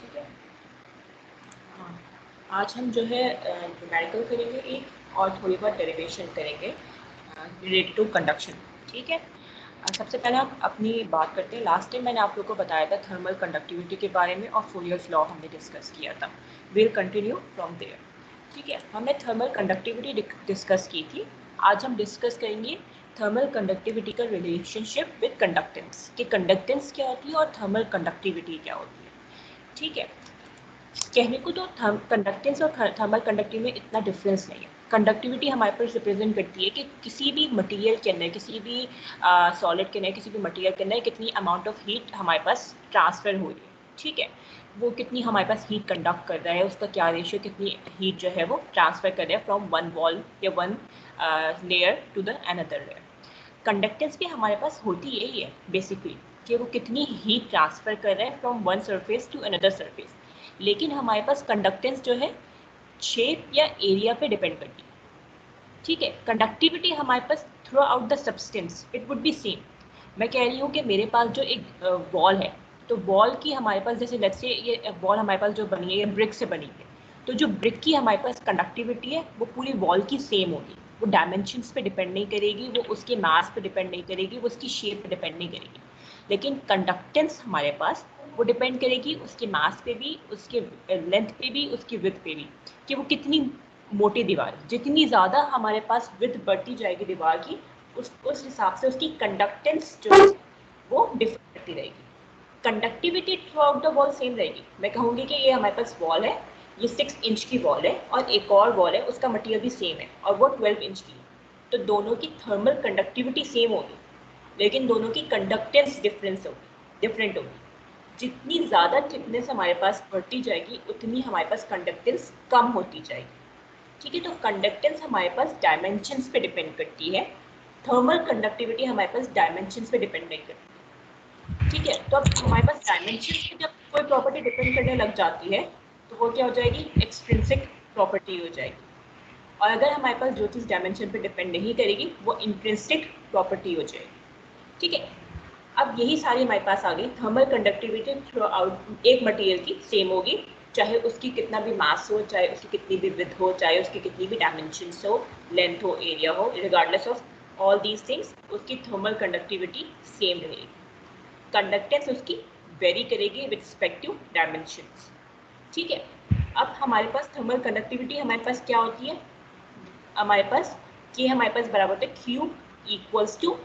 ठीक है। हाँ, आज हम जो है न्यूमेरिकल करेंगे एक और थोड़ी बहुत डेरिवेशन करेंगे रिलेटेड टू कंडक्शन। ठीक है। सबसे पहले हम अपनी बात करते हैं। लास्ट टाइम मैंने आप लोगों को बताया था थर्मल कंडक्टिविटी के बारे में और फूरियर्स लॉ हमने डिस्कस किया था। Will continue from there. ठीक है, हमने थर्मल कंडक्टिविटी डिस्कस की थी। आज हम डिस्कस करेंगे थर्मल कंडक्टिविटी का रिलेशनशिप विद कंडक्टेंस, कि कंडक्टेंस क्या होती है और थर्मल कंडक्टिविटी क्या होती है। ठीक है, कहने को तो कंडक्टेंस और थर्मल कंडक्टिविटी में इतना डिफरेंस नहीं है। कंडक्टिविटी हमारे पास रिप्रेजेंट करती है कि किसी भी मटेरियल के अंदर, किसी भी सॉलिड के अंदर, किसी भी मटेरियल के अंदर कितनी अमाउंट ऑफ हीट हमारे पास ट्रांसफर हो रही है। ठीक है, वो कितनी हमारे पास हीट कंडक्ट कर रहा है, उसका क्या रेशियो, कितनी हीट जो है वो ट्रांसफर कर रहा है फ्रॉम वन वॉल या one layer to the another layer. Conductance भी हमारे पास होती यही है बेसिकली, कि वो कितनी हीट ट्रांसफर कर रहा है from one surface to another surface. लेकिन हमारे पास कंडक्टेंस जो है शेप या एरिया पे डिपेंड करती है। ठीक है, कंडक्टिविटी हमारे pass through out the substance it would be same. मैं कह रही हूँ कि मेरे पास जो एक वॉल है, तो वॉल की हमारे पास जैसे लेट्स से ये वॉल हमारे पास जो बनी है ये ब्रिक से बनी है, तो जो ब्रिक की हमारे पास कंडक्टिविटी है वो पूरी वॉल की सेम होगी। वो डायमेंशंस पे डिपेंड नहीं करेगी, वो उसके मास पे डिपेंड नहीं करेगी, वो उसकी शेप पे डिपेंड नहीं करेगी। लेकिन कंडक्टेंस हमारे पास वो डिपेंड करेगी उसके मास पे भी, उसके लेंथ पे भी, उसकी विड्थ पे भी, कि वो कितनी मोटी दीवार। जितनी ज़्यादा हमारे पास विड्थ बढ़ती जाएगी दीवार की, उस हिसाब से उसकी कंडक्टेंस जो है वो डिफर करती रहेगी। Conductivity through out the wall same रहेगी। मैं कहूँगी कि ये हमारे पास वॉल है, ये 6 इंच की वॉल है, और एक और वॉल है उसका मटेरियल भी सेम है और वो 12 इंच की है। तो दोनों की थर्मल कंडक्टिविटी सेम होगी, लेकिन दोनों की कंडक्टेंस डिफरेंट होगी। जितनी ज़्यादा थिकनेस हमारे पास बढ़ती जाएगी उतनी हमारे पास कंडक्टेंस कम होती जाएगी। ठीक है, तो कंडक्टेंस हमारे पास डायमेंशंस पे डिपेंड करती है, थर्मल कंडक्टिविटी हमारे पास डायमेंशंस पे डिपेंड नहीं करती। ठीक है, तो अब हमारे पास डायमेंशंस पे जब कोई प्रॉपर्टी डिपेंड करने लग जाती है तो वो क्या हो जाएगी, एक्सट्रिंसिक प्रॉपर्टी हो जाएगी। और अगर हमारे पास जो चीज़ डायमेंशन पे डिपेंड नहीं करेगी वो इंट्रिंसिक प्रॉपर्टी हो जाएगी। ठीक है, अब यही सारी हमारे पास आ गई। थर्मल कंडक्टिविटी थ्रू आउट एक मटेरियल की सेम होगी, चाहे उसकी कितना भी मास हो, चाहे उसकी कितनी भी विड्थ हो, चाहे उसकी कितनी भी डायमेंशंस हो, लेंथ हो, एरिया हो, regardless of all these things उसकी थर्मल कंडक्टिविटी सेम रहेगी। कंडक्टेंस उसकी वेरी करेगी विद रिस्पेक्ट टू डायमेंशंस। ठीक है, अब हमारे पास थर्मल कंडक्टिविटी हमारे पास क्या होती है, हमारे पास के हमारे पास बराबर होता है Q equals to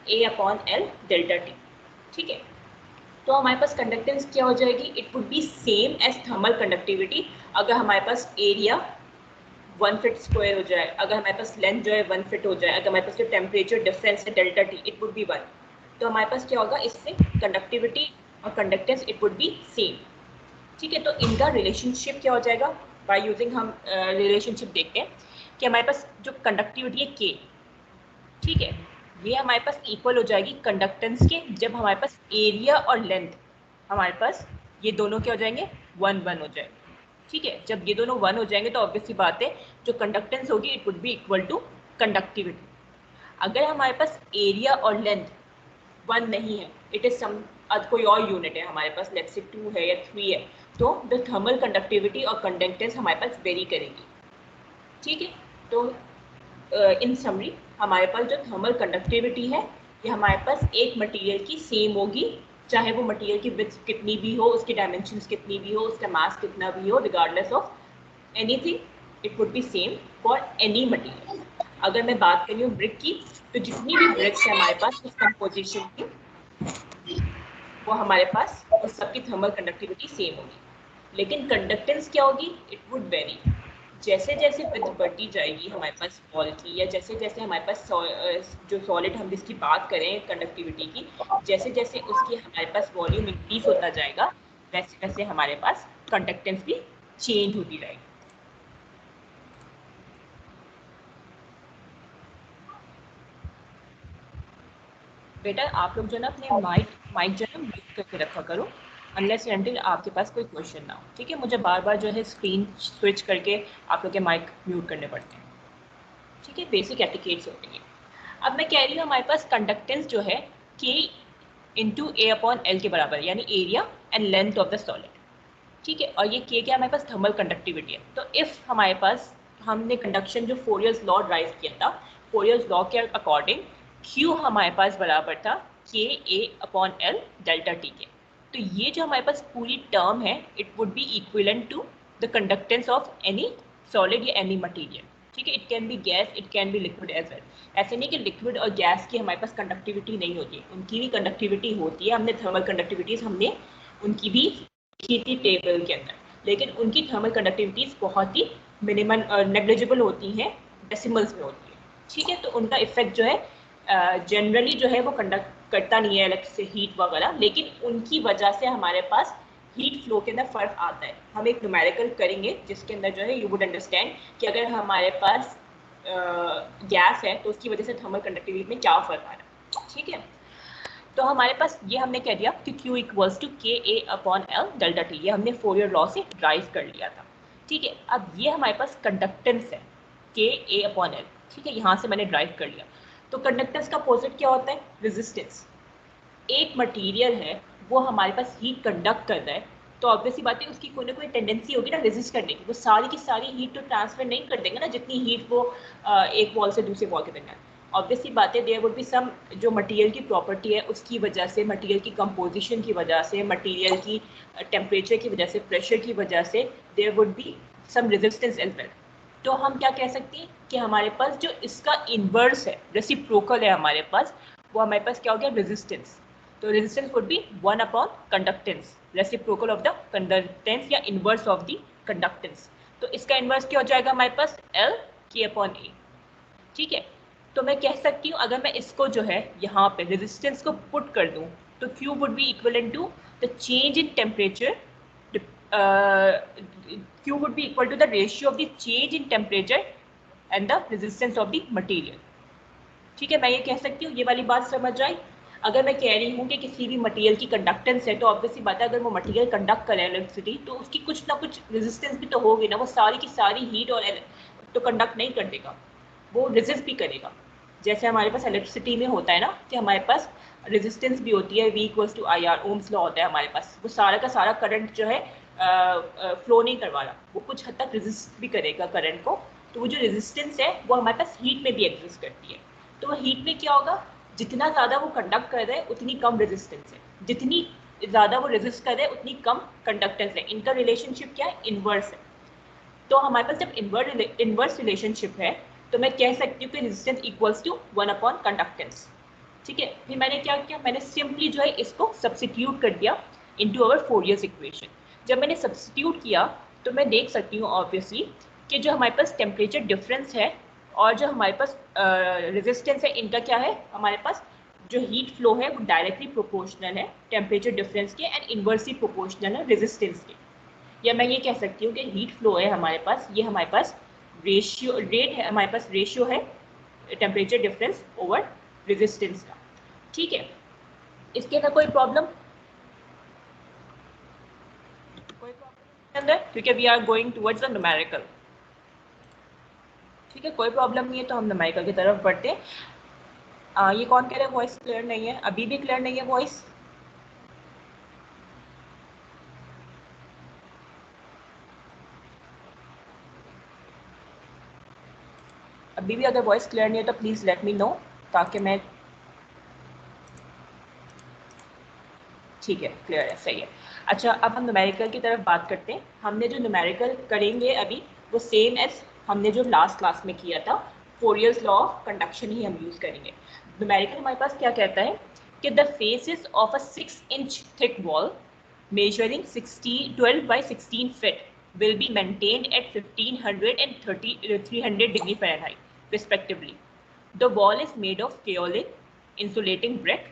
A/L delta T. ठीक है, तो हमारे पास कंडक्टेंस क्या हो जाएगी, it would be same as thermal conductivity. अगर हमारे पास एरिया 1 फीट स्क्वायर हो जाए, अगर हमारे पास लेंथ जो है 1 फीट हो जाए, अगर हमारे पास जो टेम्परेचर डिफरेंस है delta T it would B 1, तो हमारे पास क्या होगा, इससे कंडक्टिविटी और conductance it would be same. ठीक है, तो इनका रिलेशनशिप क्या हो जाएगा, बाय यूजिंग हम रिलेशनशिप देखते हैं कि हमारे पास जो कंडक्टिविटी है के, ठीक है, ये हमारे पास इक्वल हो जाएगी कंडक्टेंस के, जब हमारे पास एरिया और लेंथ हमारे पास ये दोनों क्या हो जाएंगे, 1 1 हो जाएंगे। ठीक है, जब ये दोनों 1 हो जाएंगे तो ऑब्वियस सी बात है जो कंडक्टेंस होगी it would be equal to conductivity. अगर हमारे पास एरिया और लेंथ 1 नहीं है, इट इज सम कोई और यूनिट है हमारे पास, लेट्स से 2 है या 3 है, तो द थर्मल कंडक्टिविटी और कंडक्टेंस हमारे पास वेरी करेगी। ठीक है, तो इन समरी हमारे पास जो थर्मल कंडक्टिविटी है ये हमारे पास एक मटेरियल की सेम होगी, चाहे वो मटेरियल की विड्थ कितनी भी हो, उसकी डायमेंशंस कितनी भी हो, उसका मास कितना भी हो, regardless of anything it would be same for any material. अगर मैं बात करी हूँ ब्रिक की, तो जितनी भी ब्रिक्स है हमारे पास उस कंपोजिशन की, वो हमारे पास उस सबकी थर्मल कंडक्टिविटी सेम होगी। लेकिन कंडक्टेंस क्या होगी, इट वुड वेरी। जैसे जैसे विड्थ बढ़ती जाएगी हमारे पास वॉल की, या जैसे जैसे हमारे पास जो सॉलिड हम जिसकी बात करें कंडक्टिविटी की, जैसे जैसे उसकी हमारे पास वॉल्यूम इंक्रीज होता जाएगा वैसे वैसे हमारे पास कंडक्टेंस भी चेंज होती जाएगी। बेटा आप लोग जो ना अपने माइक जो है म्यूट करके रखा करो, अनलेस एंटिल आपके पास कोई क्वेश्चन ना हो। ठीक है, मुझे बार बार जो है स्क्रीन स्विच करके आप लोग के माइक म्यूट करने पड़ते हैं। ठीक है, बेसिक एटिकेट्स होते हैं। अब मैं कह रही हूँ हमारे पास कंडक्टेंस जो है K इंटू A/L के बराबर, यानी area and length of the solid. ठीक है, और ये के क्या हमारे पास थर्मल कंडक्टिविटी है। तो इफ हमारे पास हमने कंडक्शन जो फोरियर्स लॉ ड्राइव किया था, फोरियर्स लॉ के अकॉर्डिंग क्यू हमारे पास बराबर था के A upon L delta T के। तो ये जो हमारे पास पूरी टर्म है it would be equivalent to the conductance of any solid या एनी मटीरियल। ठीक है, it can be gas, it can be liquid as well. ऐसे नहीं कि लिक्विड और गैस की हमारे पास कंडक्टिविटी नहीं होती, उनकी भी कंडक्टिविटी होती है। हमने थर्मल कंडक्टिविटीज हमने उनकी भी की थी टेबल के अंदर, लेकिन उनकी थर्मल कंडक्टिविटीज बहुत ही मिनिमल नेग्लिजिबल होती हैं, डेसिमल्स में होती है। ठीक है, तो उनका इफेक्ट जो है जनरली जो है वो कंडक्ट करता नहीं है अलग से हीट वगैरह, लेकिन उनकी वजह से हमारे पास हीट फ्लो के अंदर फर्क आता है। हम एक न्यूमेरिकल करेंगे जिसके अंदर जो है यू वुड अंडरस्टैंड कि अगर हमारे पास गैस है तो उसकी वजह से थर्मल कंडक्टिविटी में क्या फर्क आ रहा है। ठीक है, तो हमारे पास ये हमने कह दिया कि Q इक्वल्स टू के A upon L delta T, ये हमने फोरियर लॉ से ड्राइव कर लिया था। ठीक है, अब ये हमारे पास कंडक्टेंस है के ए अपॉन एल। ठीक है, यहाँ से मैंने ड्राइव कर लिया। तो कंडक्टेंस का अपोजिट क्या होता है? रेजिस्टेंस। एक मटीरियल है वो हमारे पास हीट कंडक्ट कर रहा है, तो ऑब्वियसली बात है उसकी कोई ना कोई टेंडेंसी होगी ना रेजिस्ट करने की। वो सारी की सारी हीट तो ट्रांसफर नहीं कर देंगे ना, जितनी हीट वो एक वॉल से दूसरे वॉल के दरमियान। ऑब्वियसली बात है देयर वुड बी सम, जो मटेरियल की प्रॉपर्टी है उसकी वजह से, मटेरियल की कंपोजिशन की वजह से, मटेरियल की टेम्परेचर की वजह से, प्रेशर की वजह से there would be some resistance as well. तो हम क्या कह सकते हैं कि हमारे पास जो इसका इनवर्स है, रेसिप्रोकल है हमारे पास, वो हमारे पास क्या हो गया? रेजिस्टेंस। तो resistance would be 1 upon conductance, reciprocal of the conductance या इनवर्स ऑफ द कंडक्टेंस। तो इसका इनवर्स क्या हो जाएगा हमारे पास? एल के अपॉन ए। ठीक है, तो मैं कह सकती हूँ अगर मैं इसको जो है यहाँ पे रेजिस्टेंस को पुट कर दूँ तो Q would be equivalent to the change in temperature, Q would be equal to the ratio of the change in temperature and the resistance of the material। ठीक है, मैं ये कह सकती हूँ, ये वाली बात समझ आई। अगर मैं कह रही हूँ कि किसी भी मटेरियल की कंडक्टेंस है तो ऑब्वियसली बात है अगर वो मटेरियल कंडक्ट करे इलेक्ट्रिसिटी तो उसकी कुछ ना कुछ रेजिस्टेंस भी तो होगी ना। वो सारी की सारी हीट और तो कंडक्ट नहीं कर देगा, वो रेजिस्ट भी करेगा। जैसे हमारे पास इलेक्ट्रिसिटी में होता है ना कि हमारे पास रेजिस्टेंस भी होती है, V equals to I R, Ohm's law होता है हमारे पास। वो सारा का सारा करंट जो है फ्लो नहीं करवा रहा, वो कुछ हद तक रेजिस्ट भी करेगा करंट को। तो वो जो रेजिस्टेंस है वो हमारे पास हीट में भी एग्जिस्ट करती है। तो वो हीट में क्या होगा? जितना ज़्यादा वो कंडक्ट कर रहा है उतनी कम रेजिस्टेंस है, जितनी ज़्यादा वो रेजिस्ट कर रहा है उतनी कम कंडक्टेंस है। इनका रिलेशनशिप क्या है? इनवर्स है। तो हमारे पास जब इनवर्स रिलेशनशिप है तो मैं कह सकती हूँ कि resistance equals to 1 upon conductance. ठीक है, फिर मैंने क्या किया? मैंने सिंपली जो है इसको सब्स्टिट्यूट कर दिया इनटू आवर फोरियर्स इक्वेशन। जब मैंने सब्स्टिट्यूट किया तो मैं देख सकती हूँ ऑब्वियसली कि जो हमारे पास टेम्परेचर डिफरेंस है और जो हमारे पास रेजिस्टेंस है, इनका क्या है? हमारे पास जो हीट फ्लो है वो डायरेक्टली प्रोपोर्शनल है टेम्परेचर डिफरेंस के एंड इनवर्सली प्रोपोर्शनल है रेजिस्टेंस के। या मैं ये कह सकती हूँ कि हीट फ्लो है हमारे पास, ये हमारे पास रेशियो रेट है, हमारे पास रेशियो है टेम्परेचर डिफरेंस ओवर रेजिस्टेंस का। ठीक है, इसके अंदर कोई प्रॉब्लम अंदर, क्योंकि we are going towards the numerical. ठीक है, कोई प्रॉब्लम नहीं है तो हम न्यूमेरिकल की तरफ बढ़ते हैं। ये कौन कह रहा है वॉइस क्लियर नहीं है? अभी भी क्लियर नहीं है वॉइस? अभी भी अगर वॉइस क्लियर नहीं है तो प्लीज़ लेट मी नो, ताकि मैं, ठीक है क्लियर है, सही है। अच्छा, अब हम न्यूमेरिकल की तरफ बात करते हैं। हमने जो न्यूमेरिकल करेंगे अभी वो सेम एज हमने जो लास्ट क्लास में किया था, फोरियर्स लॉ ऑफ कंडक्शन ही हम यूज़ करेंगे। न्यूमेरिकल हमारे पास क्या कहता है कि the faces of a 6 inch thick wall measuring 12 by 16 feet will be maintained at 1500 and 300 degree Fahrenheit respectively. The wall is made of kaolin insulating brick.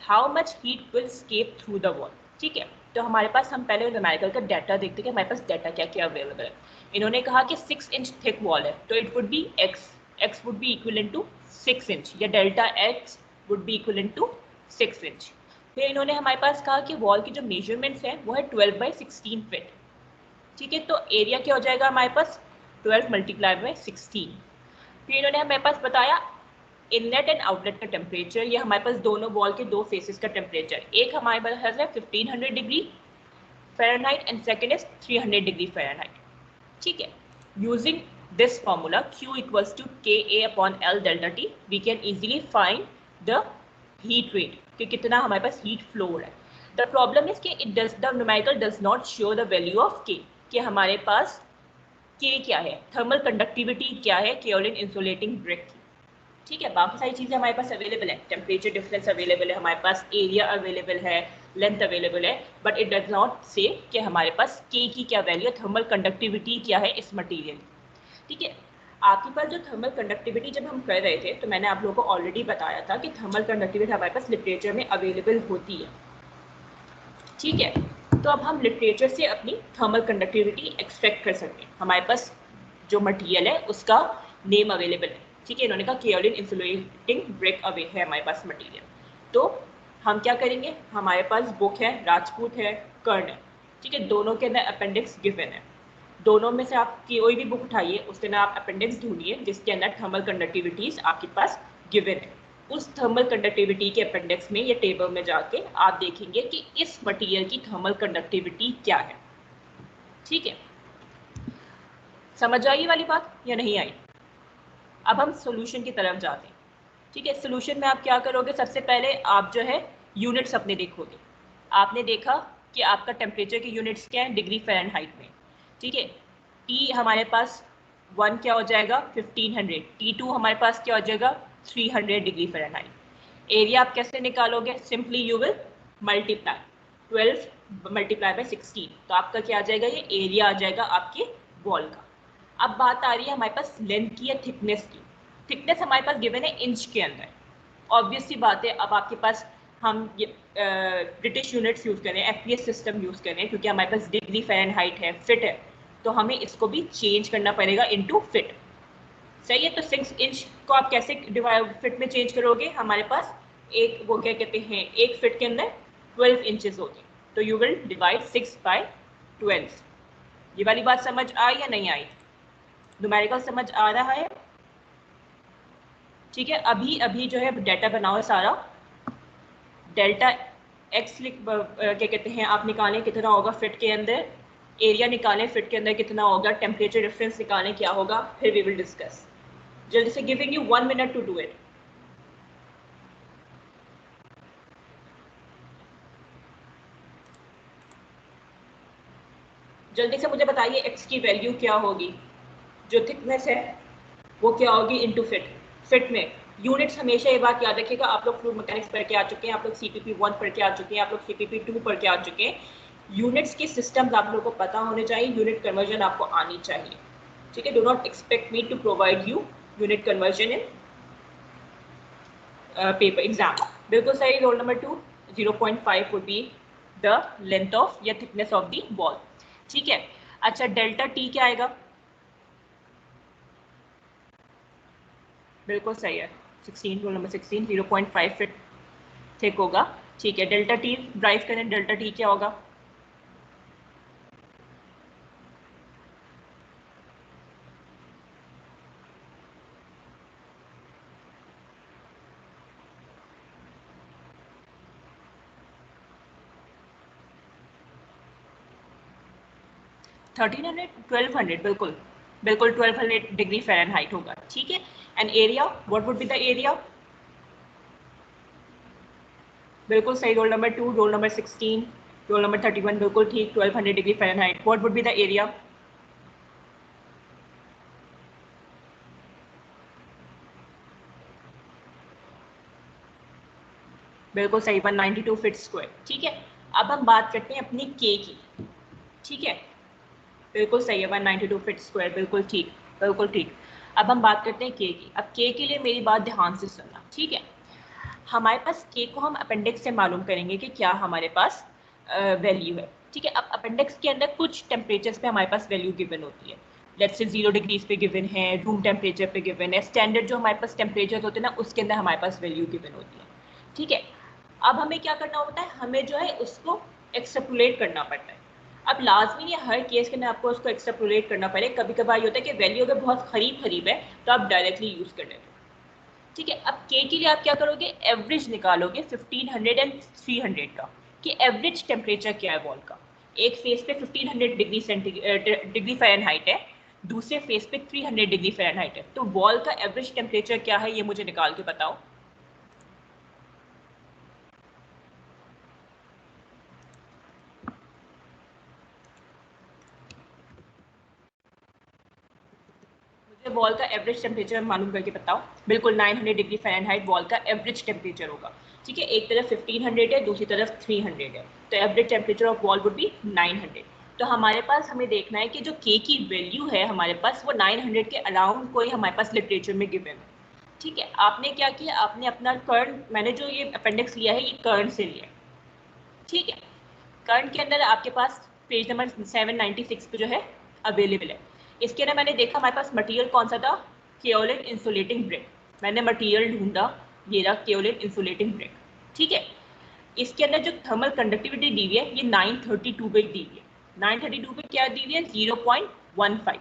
How much heat will escape through the wall? ठीक है, तो हमारे पास, हम पहले numerical का data देखते हैं कि हमारे पास डाटा क्या क्या अवेलेबल है। इन्होंने कहा कि 6 इंच थिक वॉल है तो it would be x would be equivalent to 6 inch, या delta x would be equivalent to 6 inch. फिर इन्होंने हमारे पास कहा कि वॉल की जो मेजरमेंट्स है वो है 12 बाई 16 फीट। ठीक है, तो एरिया क्या हो जाएगा हमारे पास? 12 मल्टीप्लाई बाई 16। फिर इन्होंने हमारे पास बताया इनलेट एंड आउटलेट का टेम्परेचर। ये हमारे पास दोनों वॉल के दो फेसेस का टेम्परेचर, एक हमारे पास है 1500 degree Fahrenheit and second is 300 degree Fahrenheit. ठीक है, using this formula Q equals to KA upon L delta T, we can easily find the heat rate कि कितना हमारे पास heat flow हो रहा है. The problem is कि the numerical does not show the value of K, कि हमारे पास K क्या है, थर्मल कंडक्टिविटी क्या है केओलिन इंसुलेटिंग ब्रिक की. ठीक है, बाकी सारी चीज़ें हमारे पास अवेलेबल है, टेम्परेचर डिफरेंस अवेलेबल है, हमारे पास एरिया अवेलेबल है, लेंथ अवेलेबल है, बट इट डज नॉट से कि हमारे पास के की क्या वैल्यू है, थर्मल कंडक्टिविटी क्या है इस मटेरियल. ठीक है, आपके पास जो थर्मल कंडक्टिविटी जब हम कर रहे थे तो मैंने आप लोगों को ऑलरेडी बताया था कि थर्मल कंडक्टिविटी हमारे पास लिटरेचर में अवेलेबल होती है. ठीक है, तो अब हम लिटरेचर से अपनी थर्मल कंडक्टिविटी एक्सट्रैक्ट कर सकते हैं. हमारे पास जो मटेरियल है उसका नेम अवेलेबल है. ठीक है, इन्होंने कहा केओलिन इंसुलेटिंग ब्रिक अवे है हमारे पास मटेरियल. तो हम क्या करेंगे, हमारे पास बुक है, राजपूत है, कर्ण है. ठीक है, दोनों के अंदर अपेंडिक्स गिवन है. दोनों में से आप कोई भी बुक उठाइए, उसके अंदर आप अपेंडिक्स ढूंढिए जिसके अंदर थर्मल कंडक्टिविटीज आपके पास गिवन है. उस थर्मल कंडक्टिविटी के अपेंडिक्स में या टेबल में जाके आप देखेंगे कि इस मटेरियल की थर्मल कंडक्टिविटी क्या है. ठीक है, समझ आई वाली बात या नहीं आई? अब हम सॉल्यूशन की तरफ जाते हैं. ठीक है, सॉल्यूशन में आप क्या करोगे, सबसे पहले आप जो है यूनिट्स अपने देखोगे. आपने देखा कि आपका टेम्परेचर के यूनिट्स क्या है, डिग्री फ़ारेनहाइट में. ठीक है, टी हमारे पास 1 क्या हो जाएगा 1500, T2 हमारे पास क्या हो जाएगा 300 डिग्री फ़ारेनहाइट. एरिया आप कैसे निकालोगे, simply you will multiply 12 multiply by 16, तो आपका क्या आ जाएगा, ये एरिया आ जाएगा आपके वॉल का. अब बात आ रही है हमारे पास लेंथ की या थिकनेस की. थिकनेस हमारे पास गिवन है इंच के अंदर. ऑब्वियस सी बात है, अब आपके पास हम ये ब्रिटिश यूनिट्स यूज़ करें, FPS सिस्टम यूज़ करें, क्योंकि हमारे पास डिग्री फ़ारेनहाइट है, फिट है, तो हमें इसको भी चेंज करना पड़ेगा इनटू फिट. सही है, तो 6 इंच को आप कैसे फिट में चेंज करोगे, हमारे पास एक वो क्या कहते हैं, एक फिट के अंदर 12 इंचेस होते हैं, तो यू विल डिवाइड 6 बाय 12. ये वाली बात समझ आई या नहीं आई? न्यूमेरिकल समझ आ रहा है? ठीक है, अभी अभी जो है डाटा बनाओ सारा. डेल्टा एक्स क्या कहते हैं आप निकालें कितना होगा फिट के अंदर, एरिया निकालें फिट के अंदर कितना होगा, टेम्परेचर डिफरेंस निकालें क्या होगा, फिर वी विल डिस्कस. जल्दी से, giving you 1 minute to do it. जल्दी से मुझे बताइए एक्स की वैल्यू क्या होगी, जो थिकनेस है वो क्या होगी इनटू फिट. फिट में यूनिट्स हमेशा ये बात याद रखिएगा, आप लोग फ्लूइड मैकेनिक्स पढ़ के आ चुके हैं, आप लोग CPP 1 पढ़ के आ चुके हैं, आप लोग CPP 2 पढ़ के आ चुके हैं. यूनिट्स के सिस्टम्स आप लोगों को पता होने चाहिए, यूनिट कन्वर्जन आपको आनी चाहिए. ठीक है, do not expect me to provide you unit conversion in paper exam. बिल्कुल सही. Roll number 2, 0.5 would be the length of या थिकनेस ऑफ द वॉल. ठीक है, अच्छा डेल्टा टी क्या आएगा? बिल्कुल सही है, 16, रोल नंबर 16, 0.5 फिट थिक होगा. ठीक है, डेल्टा टी ड्राइव करें, डेल्टा टी क्या होगा? थर्टीन 1200, बिल्कुल बिल्कुल 1200 डिग्री फ़ारेनहाइट होगा. ठीक है, and area, what would be the area? बिल्कुल सही, roll number 2, roll number 16, roll number 31, बिल्कुल ठीक, 1200 degree Fahrenheit. What would be the area? बिल्कुल सही, 192 फीट स्क्वायर. ठीक है, अब हम बात करते हैं अपनी के की. ठीक है, बिल्कुल सही है, 192 फीट स्क्वायर, बिल्कुल ठीक, बिल्कुल ठीक. अब हम बात करते हैं के की. अब के लिए मेरी बात ध्यान से सुनना. ठीक है, हमारे पास के को हम अपेंडिक्स से मालूम करेंगे कि क्या हमारे पास वैल्यू है. ठीक है, अब अपेंडिक्स के अंदर कुछ टेम्परेचर्स पे हमारे पास वैल्यू गिवन होती है. लेट्स से 0 डिग्रीज पे गिवन है, रूम टेम्परेचर पे गिवन है, स्टैंडर्ड जो हमारे पास टेम्परेचर होते हैं ना उसके अंदर हमारे पास वैल्यू गिवन होती है. ठीक है, अब हमें क्या करना होता है, हमें जो है उसको एक्सट्रपोलेट करना पड़ता है. अब लाजमी नहीं हर केस के अंदर आपको उसको एक्सट्रपोलेट करना पड़े, कभी कभार ये होता है कि वैल्यू अगर बहुत करीब है तो आप डायरेक्टली यूज़ कर लेते हो. ठीक है, अब के लिए आप क्या करोगे, एवरेज निकालोगे 1500 एंड 300 का, कि एवरेज टेम्परेचर क्या है वॉल का. एक फेस पे 1500 डिग्री फ़ारेनहाइट है, दूसरे फेस पे 300 डिग्री फ़ारेनहाइट है। तो वॉल का एवरेज टेम्परेचर क्या है ये मुझे निकाल के बताओ। मुझे वॉल का एवरेज टेम्परेचर मालूम करके बताओ। बिल्कुल 900 डिग्री फ़ारेनहाइट वॉल का एवरेज टेम्परेचर होगा। ठीक है, एक तरफ 1500 है, दूसरी तरफ 300 है, तो average temperature of wall would be 900। तो हमारे पास हमें देखना है कि जो के की वैल्यू है हमारे पास वो 900 के अराउंड कोई हमारे पास लिटरेचर में गिवन है। ठीक है, आपने क्या किया, आपने अपना कर्न, मैंने जो ये अपेंडिक्स लिया है ये कर्न से लिया। ठीक है, कर्न के अंदर आपके पास पेज नंबर 796 पे जो है अवेलेबल है। इसके अंदर मैंने देखा हमारे पास मटेरियल कौन सा था, केओलिन इंसुलेटिंग ब्रिक। मैंने मटेरियल ढूंढा, ये रहा केओलिन इंसुलेटिंग ब्रिक। ठीक है, इसके अंदर जो थर्मल कंडक्टिविटी दी हुई है ये 932 पे दी हुई है। 932 पे क्या दी हुई है, 0.15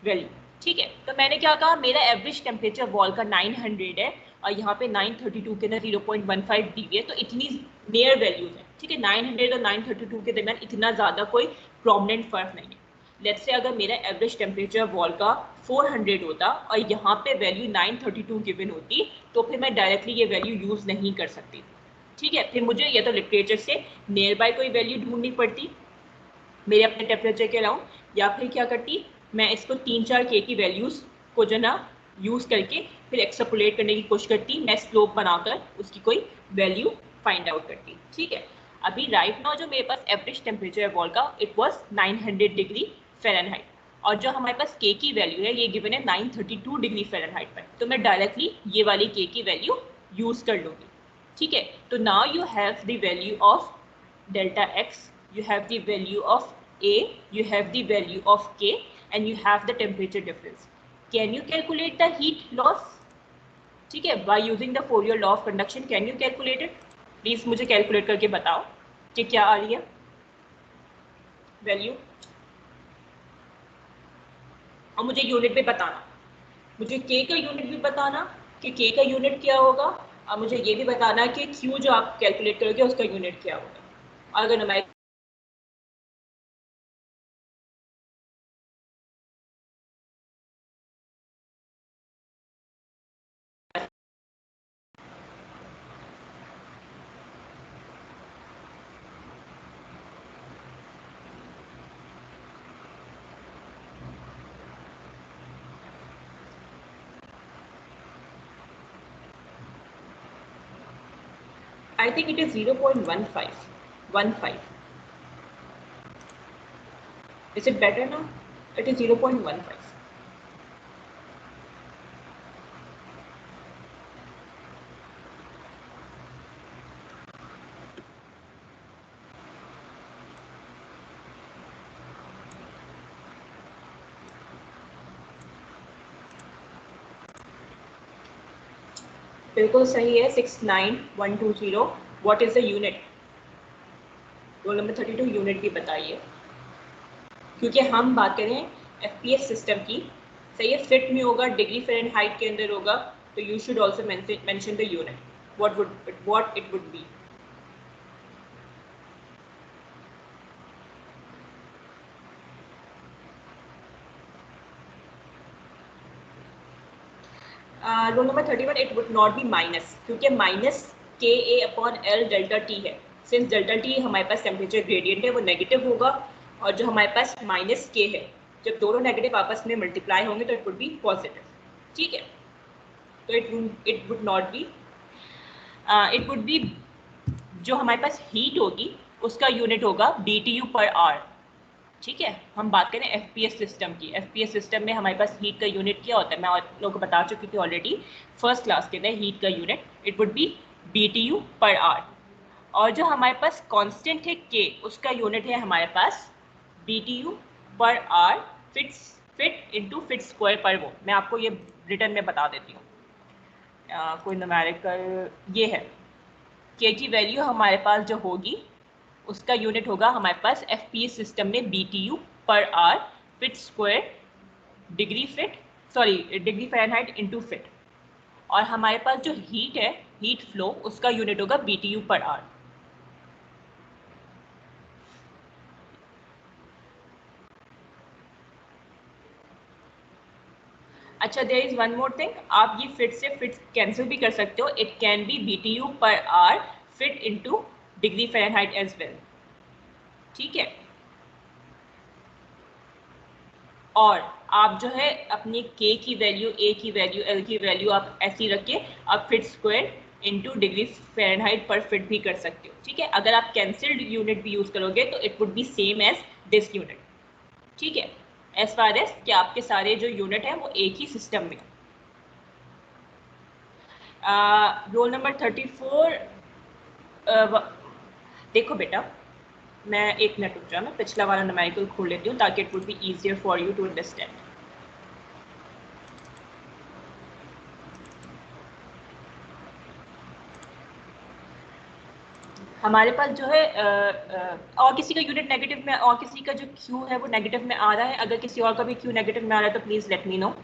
वैल्यू। ठीक है, तो मैंने क्या कहा, मेरा एवरेज टेम्परेचर वॉल का 900 है और यहाँ पे 932 के अंदर 0.15 डी है, तो इतनी नियर वैल्यूज है। ठीक है, 900 और 932 के दरमियान इतना ज़्यादा कोई प्रोमिनेंट फर्क नहीं है। लेट्स से अगर मेरा एवरेज टेम्परेचर वॉल का 400 होता और यहाँ पे वैल्यू 932 गिवन होती, तो फिर मैं डायरेक्टली ये वैल्यू यूज़ नहीं कर सकती। ठीक है, फिर मुझे या तो लिटरेचर से नियर बाय कोई वैल्यू ढूंढनी पड़ती मेरे अपने टेम्परेचर के अराउंड, या फिर क्या करती, मैं इसको 3-4 के की वैल्यूज़ को जो ना यूज़ करके फिर एक्सट्रपोलेट करने की कोशिश करती, मैं स्लोप बनाकर उसकी कोई वैल्यू फाइंड आउट करती। ठीक है, अभी राइट नाउ जो मेरे पास एवरेज टेम्परेचर है वॉल का इट वॉज 900 डिग्री फ़ारेनहाइट, और जो हमारे पास के की वैल्यू है ये गिवन है 932 डिग्री फ़ारेनहाइट पर, तो मैं डायरेक्टली ये वाली के की वैल्यू यूज़ कर लूँगी। ठीक है, तो now you have the value of delta x, you have the value of a, you have the value of k, and you have the temperature difference. Can you calculate the heat loss? ठीक है, by using the Fourier law of conduction, can you calculate it? Please मुझे calculate करके बताओ कि क्या आ रही है value, और मुझे यूनिट भी बताना, मुझे k का यूनिट भी बताना कि k का यूनिट क्या होगा, और मुझे ये भी बताना कि q जो आप कैलकुलेट करोगे उसका यूनिट क्या होगा। अगर हमारे I think it is 0.15. Is it better now? It is 0.15. बिल्कुल सही है, 69120। What is the unit? Roll number 32 unit भी बताइए, क्योंकि हम बात करें एफपीएस सिस्टम की। सही है, फिट में होगा, डिग्री फ़ारेनहाइट के अंदर होगा, तो you should also mention the unit, what it would B. Roll number 31 it would not be minus, क्योंकि minus K A upon L delta T है। सिंस डेल्टा टी हमारे पास टेम्परेचर ग्रेडियंट है वो negative होगा, और जो हमारे पास माइनस के है, जब दोनों नेगेटिव आपस में मल्टीप्लाई होंगे तो इट वुड बी पॉजिटिव। ठीक है, तो it would not be, it would B, जो हमारे पास हीट होगी उसका यूनिट होगा BTU पर आवर। ठीक है, हम बात करें एफपीएस सिस्टम की। एफपीएस सिस्टम में हमारे पास हीट का यूनिट क्या होता है, मैं आप लोगों को बता चुकी थी ऑलरेडी फर्स्ट क्लास के अंदर। हीट का unit it would B BTU per our, और जो हमारे पास कांस्टेंट है के, उसका यूनिट है हमारे पास BTU per hour feet into fit square पर वो। मैं आपको ये रिटर्न में बता देती हूँ, कोई न्यूमेरिकल ये है, के की वैल्यू हमारे पास जो होगी उसका यूनिट होगा हमारे पास एफपीएस सिस्टम में BTU per hour feet square degree feet, sorry degree Fahrenheit into feet, और हमारे पास जो हीट है, हीट फ्लो, उसका यूनिट होगा BTU पर आवर। अच्छा, there is one more thing, आप ये फिट से फिट कैंसिल भी कर सकते हो। It can be BTU per hour feet into degree Fahrenheit as well, ठीक है। और आप जो है अपनी K की वैल्यू, A की वैल्यू, L की वैल्यू आप ऐसी रख के आप feet square into degree Fahrenheit per feet भी कर सकते हो, ठीक है। अगर आप कैंसिल्ड यूनिट भी यूज़ करोगे तो it would be same as this unit, ठीक है। एज फार एज कि आपके सारे जो यूनिट हैं वो एक ही सिस्टम में। रोल नंबर 34, देखो बेटा, मैं एक मिनट रुक जाओ, मैं पिछला वाला न्यूमेरिकल खोल लेती हूँ ताकि it would be easier for you to understand. हमारे पास जो है और किसी का यूनिट नेगेटिव में, और किसी का जो क्यू है वो नेगेटिव में आ रहा है। अगर किसी और का भी क्यू नेगेटिव में आ रहा है तो प्लीज लेट मी नो।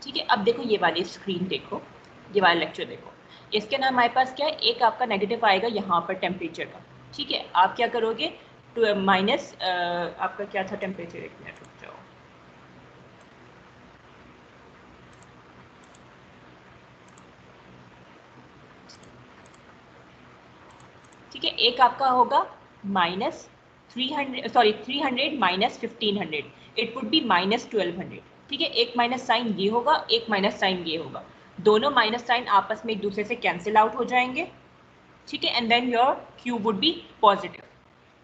ठीक है, अब देखो ये वाली स्क्रीन देखो, ये वाला लेक्चर देखो। इसके अंदर हमारे पास क्या है, एक आपका नेगेटिव आएगा यहाँ पर टेम्परेचर का, ठीक है। आप क्या करोगे, टू माइनस आपका क्या था टेम्परेचर, एक मिनट रुक जाओ। ठीक है, एक आपका होगा -300, sorry 300 minus 1500, it would B -1200, ठीक है। एक माइनस साइन ये होगा, एक माइनस साइन ये होगा, दोनों माइनस साइन आपस में एक दूसरे से कैंसिल आउट हो जाएंगे, ठीक है। And then your Q would be positive,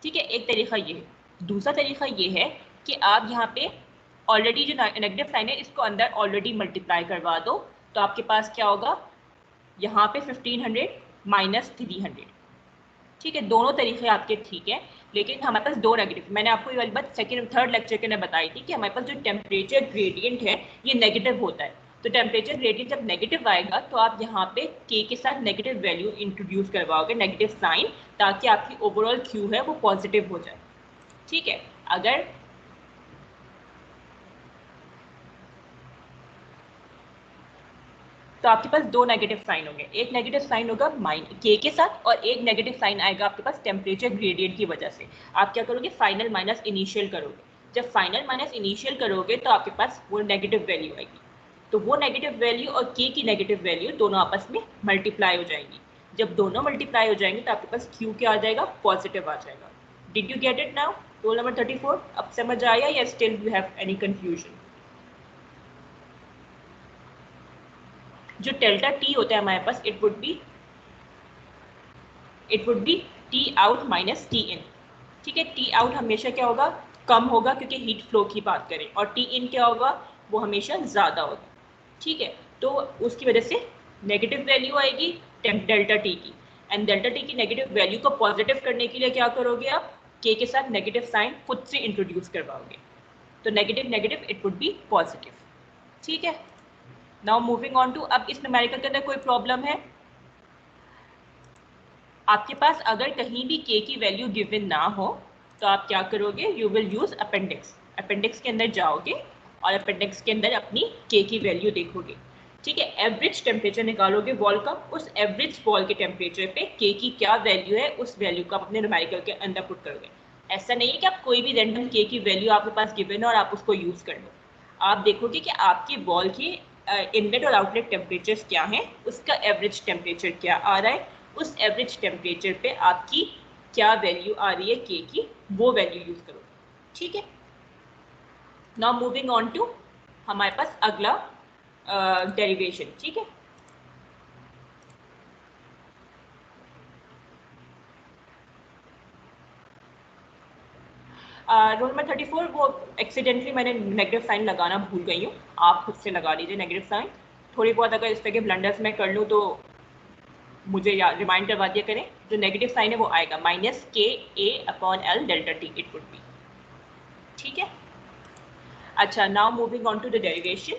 ठीक है। एक तरीका ये है। दूसरा तरीका ये है कि आप यहाँ पे ऑलरेडी जो नेगेटिव साइन है इसको अंदर ऑलरेडी मल्टीप्लाई करवा दो, तो आपके पास क्या होगा, यहाँ पे 1500 माइनस 300, ठीक है। दोनों तरीके आपके ठीक है, लेकिन हमारे पास दो नेगेटिव, मैंने आपको ये वाली बात सेकंड थर्ड लेक्चर के अंदर बताई थी कि हमारे पास जो टेम्परेचर ग्रेडियंट है ये नेगेटिव होता है। तो टेम्परेचर ग्रेडियंट जब नेगेटिव आएगा तो आप यहाँ पे K के साथ नेगेटिव वैल्यू इंट्रोड्यूस करवाओगे, नेगेटिव साइन, ताकि आपकी ओवरऑल Q है वो पॉजिटिव हो जाए, ठीक है। अगर तो आपके पास दो नेगेटिव साइन होंगे, एक नेगेटिव साइन होगा K के साथ और एक नेगेटिव साइन आएगा आपके पास टेम्परेचर ग्रेडियंट की वजह से। आप क्या करोगे, फाइनल माइनस इनिशियल करोगे। जब फाइनल माइनस इनिशियल करोगे तो आपके पास वो नेगेटिव वैल्यू आएगी, तो वो नेगेटिव वैल्यू और K की नेगेटिव वैल्यू दोनों आपस में मल्टीप्लाई हो जाएंगी। जब दोनों मल्टीप्लाई हो जाएंगे तो आपके पास Q क्या आ जाएगा, पॉजिटिव आ जाएगा। Did you get it now, roll number 34? अब समझ आया या still you have any confusion? जो डेल्टा टी होता है हमारे पास, it would be T out minus T in, ठीक है। टी आउट हमेशा क्या होगा, कम होगा क्योंकि हीट फ्लो की बात करें, और टी इन क्या होगा, वो हमेशा ज़्यादा होगा, ठीक है। तो उसकी वजह से नेगेटिव वैल्यू आएगी डेल्टा टी की, एंड डेल्टा टी की नेगेटिव वैल्यू को पॉजिटिव करने के लिए क्या करोगे आप, के के साथ नेगेटिव साइन खुद से इंट्रोड्यूस करवाओगे, तो negative negative it would be positive, ठीक है। नाउ मूविंग ऑन टू, अब इस न्यूमेरिकल के अंदर कोई प्रॉब्लम है आपके पास, अगर कहीं भी K की वैल्यू गिवन ना हो तो आप क्या करोगे, you will use appendix. Appendix के अंदर जाओगे और अपेंडिक्स के अंदर अपनी K की वैल्यू देखोगे, ठीक है। एवरेज टेम्परेचर निकालोगे वॉल का, उस एवरेज वॉल के टेम्परेचर पे K की क्या वैल्यू है उस वैल्यू को आप अपने न्यूमेरिकल के अंदर पुट करोगे। ऐसा नहीं है कि आप कोई भी रैंडम K की वैल्यू आपके पास गिवन है और आप उसको यूज कर लो। आप देखोगे कि आपकी वॉल की इनलेट और आउटलेट टेम्परेचर क्या है, उसका एवरेज टेम्परेचर क्या आ रहा है, उस एवरेज टेम्परेचर पे आपकी क्या वैल्यू आ रही है K की, वो वैल्यू यूज करो, ठीक है। नाउ मूविंग ऑन टू हमारे पास अगला डेरिवेशन, ठीक है। रोल नंबर 34, वो एक्सीडेंटली मैंने नेगेटिव साइन लगाना भूल गई हूँ, आप खुद से लगा लीजिए नेगेटिव साइन। थोड़ी बहुत अगर इस तरह के ब्लंडर्स मैं कर लूँ तो मुझे याद रिमाइंड करवा दिया करें। जो नेगेटिव साइन है वो आएगा -KA/L delta T, it would be, ठीक है। अच्छा, now moving on to the derivation,